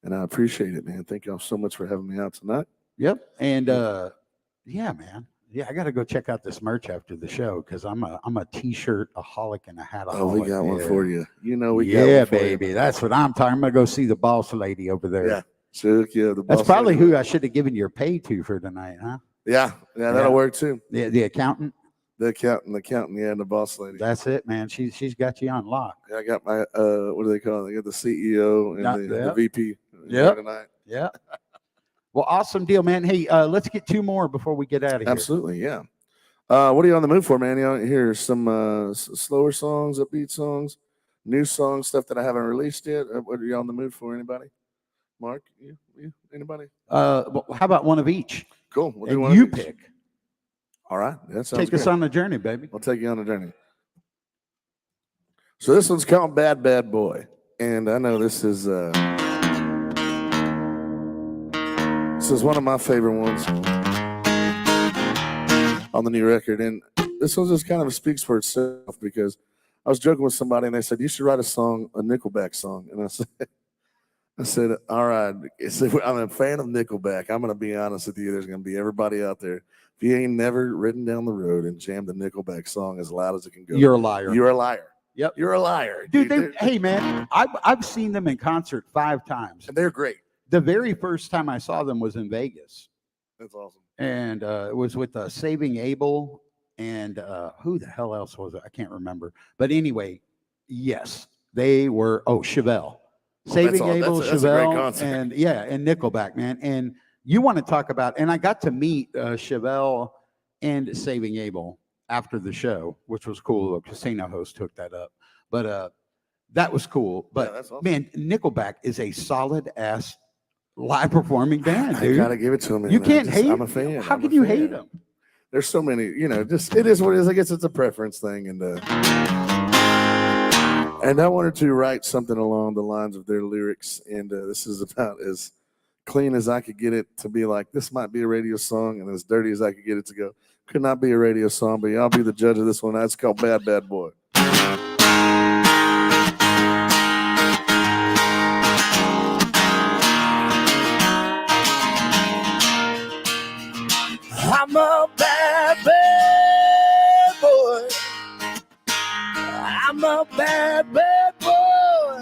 And I appreciate it, man. Thank y'all so much for having me out tonight. Yep. And yeah, man. Yeah, I got to go check out this merch after the show because I'm a t-shirt aholic and a hat. Oh, we got one for you. You know we got one. Yeah, for baby. You. That's what I'm talking. I'm gonna go see the boss lady over there. Yeah, sure. Yeah, the boss. That's probably lady. who I should have given your pay to for tonight, huh? Yeah, that'll work too. The accountant. The accountant, yeah, and the boss lady. That's it, man. She's got you on lock. Yeah, I got my what do they call it? I got the CEO and the VP. Tonight. Yeah. Well, awesome deal, man. Hey, let's get two more before we get out of here. Absolutely, yeah. What are you on the mood for, man? You hear some slower songs, upbeat songs, new songs, stuff that I haven't released yet? What are you on the mood for? Anybody? Mark, you anybody? Well, how about one of each? Cool. We'll do one you pick. All right. That sounds Take us on a journey, baby. I'll take you on a journey. So this one's called Bad Bad Boy. And I know this is one of my favorite ones on the new record. And this one just kind of speaks for itself because I was joking with somebody and they said, you should write a Nickelback song. And I said, all right. I'm a fan of Nickelback. I'm going to be honest with you. There's going to be everybody out there. If you ain't never ridden down the road and jammed the Nickelback song as loud as it can go, you're a liar. You're a liar. Yep. You're a liar. Dude, hey, man, I've seen them in concert 5 times. And they're great. The very first time I saw them was in Vegas. That's awesome. And it was with Saving Abel and who the hell else was it? I can't remember. But anyway, yes, they were, Chevelle. Saving Abel, Chevelle, and Nickelback, man. And you want to talk about, and I got to meet Chevelle and Saving Abel after the show, which was cool. A casino host hooked that up. But that was cool. But awesome. Man, Nickelback is a solid ass live performing band, dude. I gotta give it to them. You can't hate. I'm a fan. How can you hate them? There's so many, just it is what it is. I guess it's a preference thing, and I wanted to write something along the lines of their lyrics, and this is about as clean as I could get it to be like, this might be a radio song, and as dirty as I could get it to go. Could not be a radio song, but y'all be the judge of this one. It's called Bad Bad Boy. I'm a bad, bad boy. I'm a bad, bad boy.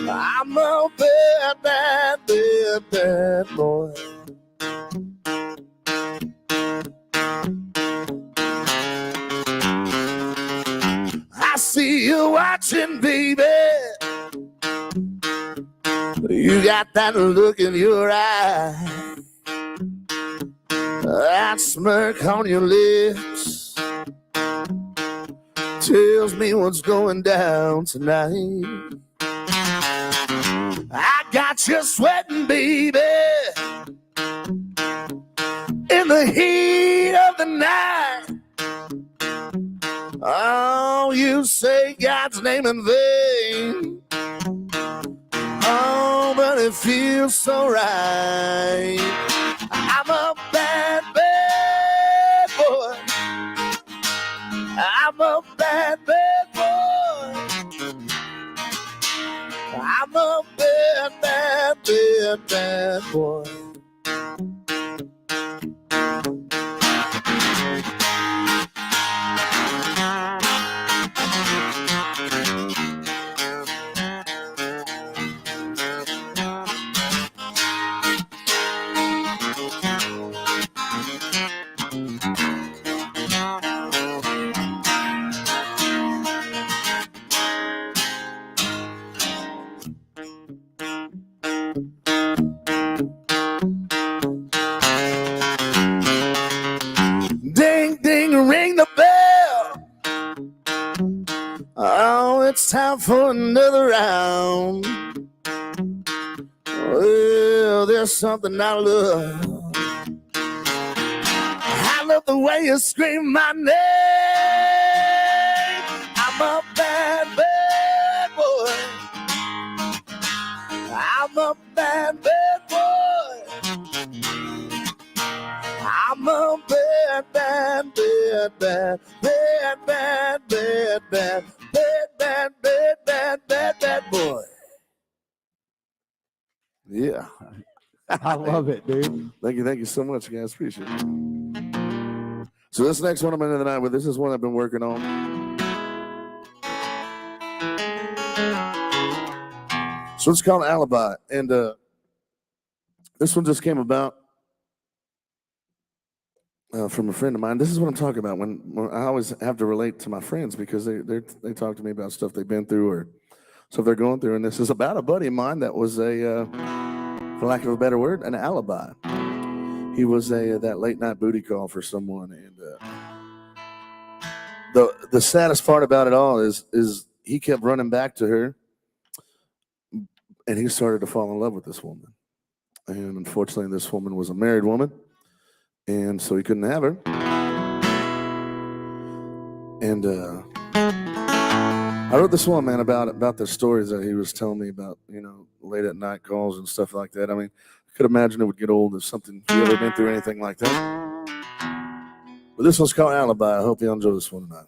I'm a bad, bad, bad, bad boy. I see you watching, baby. You got that look in your eye, that smirk on your lips tells me what's going down tonight. I got you sweating, baby, in the heat of the night. Oh, you say God's name in vain. Oh, but it feels so right. I'm a bad, bad boy. I'm a bad, bad boy. I'm a bad, bad, bad, bad boy. just something I love. I love the way you scream my name. I'm a bad, bad boy. I'm a bad, bad boy. I'm a bad, bad, bad, bad, bad, bad, bad, bad, bad, bad, bad, bad, bad, bad boy. Yeah. I love it, dude. Thank you so much, guys. Appreciate it. So this next one I'm into tonight with, this is one I've been working on. So it's called Alibi, and this one just came about from a friend of mine. This is what I'm talking about when I always have to relate to my friends because they talk to me about stuff they've been through or stuff they're going through, and this is about a buddy of mine that was a, for lack of a better word, an alibi. He was that late night booty call for someone, and the saddest part about it all is he kept running back to her, and he started to fall in love with this woman. And unfortunately, this woman was a married woman, and so he couldn't have her. And I wrote this one, man, about the stories that he was telling me about, you know, late at night calls and stuff like that. I mean, I could imagine it would get old if something, if you ever been through anything like that. But this one's called Alibi. I hope you enjoy this one tonight.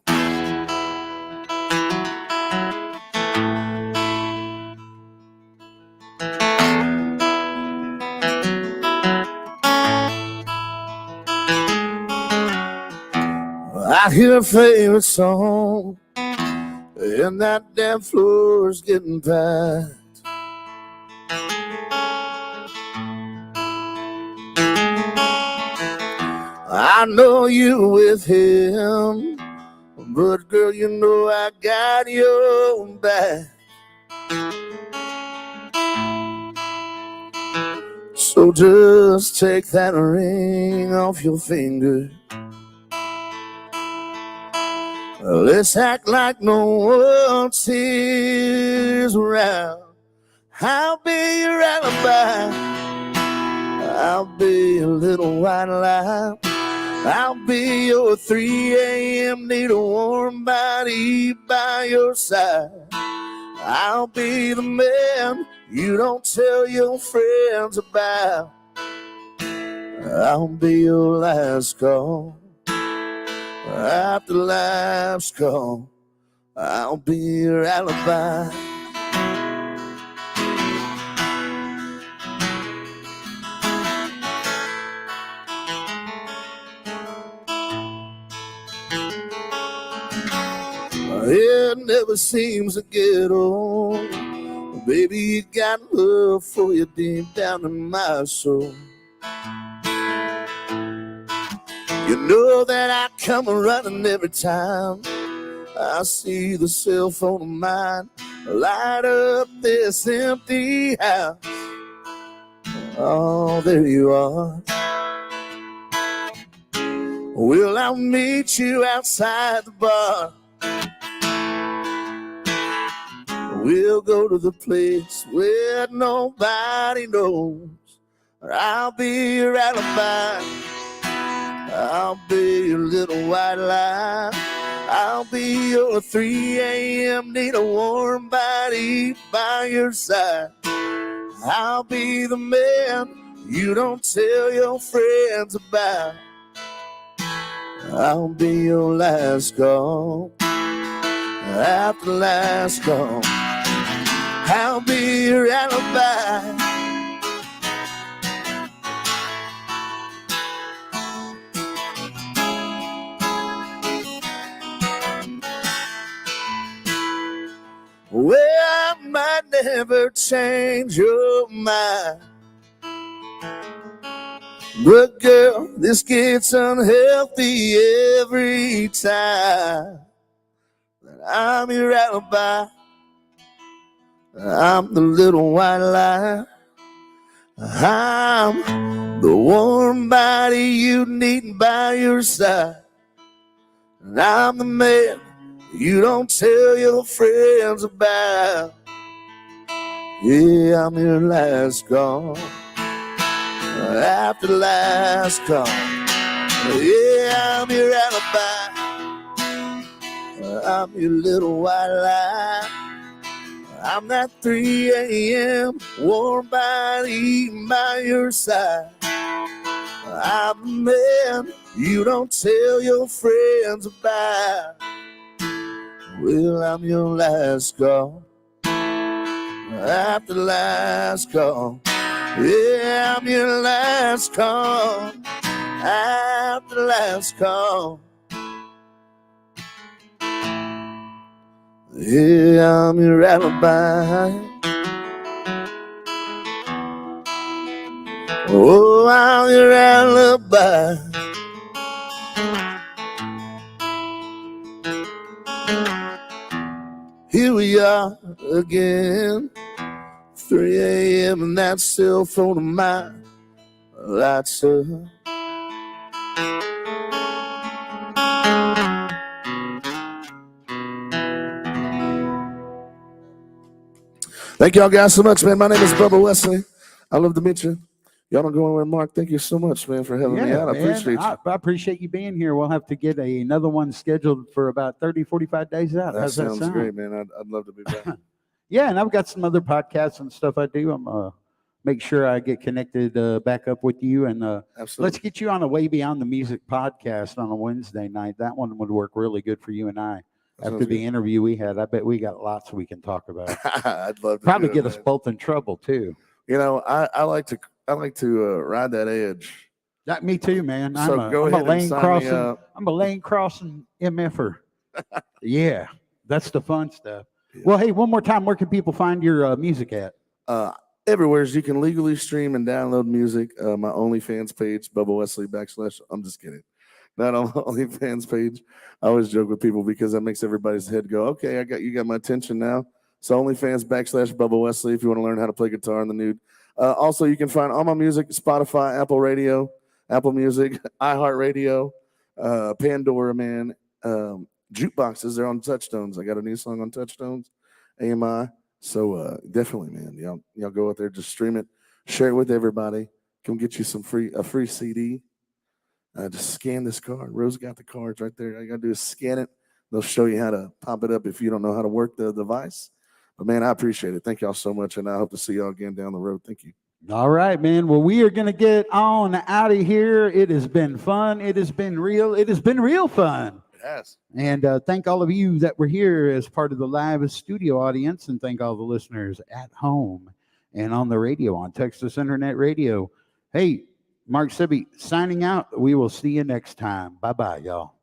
I hear a favorite song, and that damn floor's getting packed. I know you with him, but girl, you know I got your back. So just take that ring off your finger. Let's act like no one is around. I'll be your alibi. I'll be a little white lie. I'll be your 3 a.m. need a warm body by your side. I'll be the man you don't tell your friends about. I'll be your last call. After life's call, I'll be your alibi. It never seems to get old. Baby, you got love for you deep down in my soul. You know that I come running every time I see the cell phone of mine light up this empty house. Oh, there you are. Well, I'll meet you outside the bar. We'll go to the place where nobody knows. I'll be your alibi. I'll be your little white lie. I'll be your 3 a.m. need a warm body by your side. I'll be the man you don't tell your friends about. I'll be your last call. After last call, I'll be your alibi. Well, I might never change your mind, but girl, this gets unhealthy every time that I'm your alibi. I'm the little white lie. I'm the warm body you need by your side. And I'm the man you don't tell your friends about. Yeah, I'm your last call. after the last call. Yeah, I'm your alibi. I'm your little white lie. I'm that 3 a.m. warm body eating by your side. I'm the man you don't tell your friends about. Well, I'm your last call. After the last call. Yeah, I'm your last call. After the last call. Yeah, I'm your alibi. Oh, I'm your alibi. Here we are again, 3 a.m. and that cell phone of mine lights up. Thank y'all guys so much, man. My name is Bubba Wesley. I love to meet you. Y'all don't go anywhere. Mark, thank you so much, man, for having me out. I appreciate you. I appreciate you being here. We'll have to get another one scheduled for about 30, 45 days out. That How's that sounds sound? great, man. I'd love to be back. Yeah, and I've got some other podcasts and stuff I do. I'm make sure I get connected back up with you. And let's get you on a Way Beyond the Music podcast on a Wednesday night. That one would work really good for you and I. After the interview we had, I bet we got lots we can talk about. I'd love to probably get us both in trouble too. You know, I like to ride that edge. That me too, man. So I'm a lane crossing MFer. Yeah, that's the fun stuff. Yeah. Well, hey, one more time, where can people find your music at? Everywhere you can legally stream and download music. My OnlyFans page, Bubba Wesley / I'm just kidding. Not on my OnlyFans page. I always joke with people because that makes everybody's head go, okay, you got my attention now. So OnlyFans / Bubba Wesley if you want to learn how to play guitar in the nude. Also, you can find all my music, Spotify, Apple Radio, Apple Music, iHeartRadio, Pandora, man. Jukeboxes, they're on Touchstones. I got a new song on Touchstones, AMI. So definitely, man, y'all go out there, just stream it, share it with everybody. Come get you a free CD. Just scan this card. Rose got the cards right there. All you got to do is scan it. They'll show you how to pop it up if you don't know how to work the device. But, man, I appreciate it. Thank y'all so much, and I hope to see y'all again down the road. Thank you. All right, man. Well, we are going to get on out of here. It has been fun. It has been real. It has been real fun. It has. And thank all of you that were here as part of the live studio audience, and thank all the listeners at home and on the radio, on Texas Internet Radio. Hey, Mark Sebby signing out. We will see you next time. Bye-bye, y'all.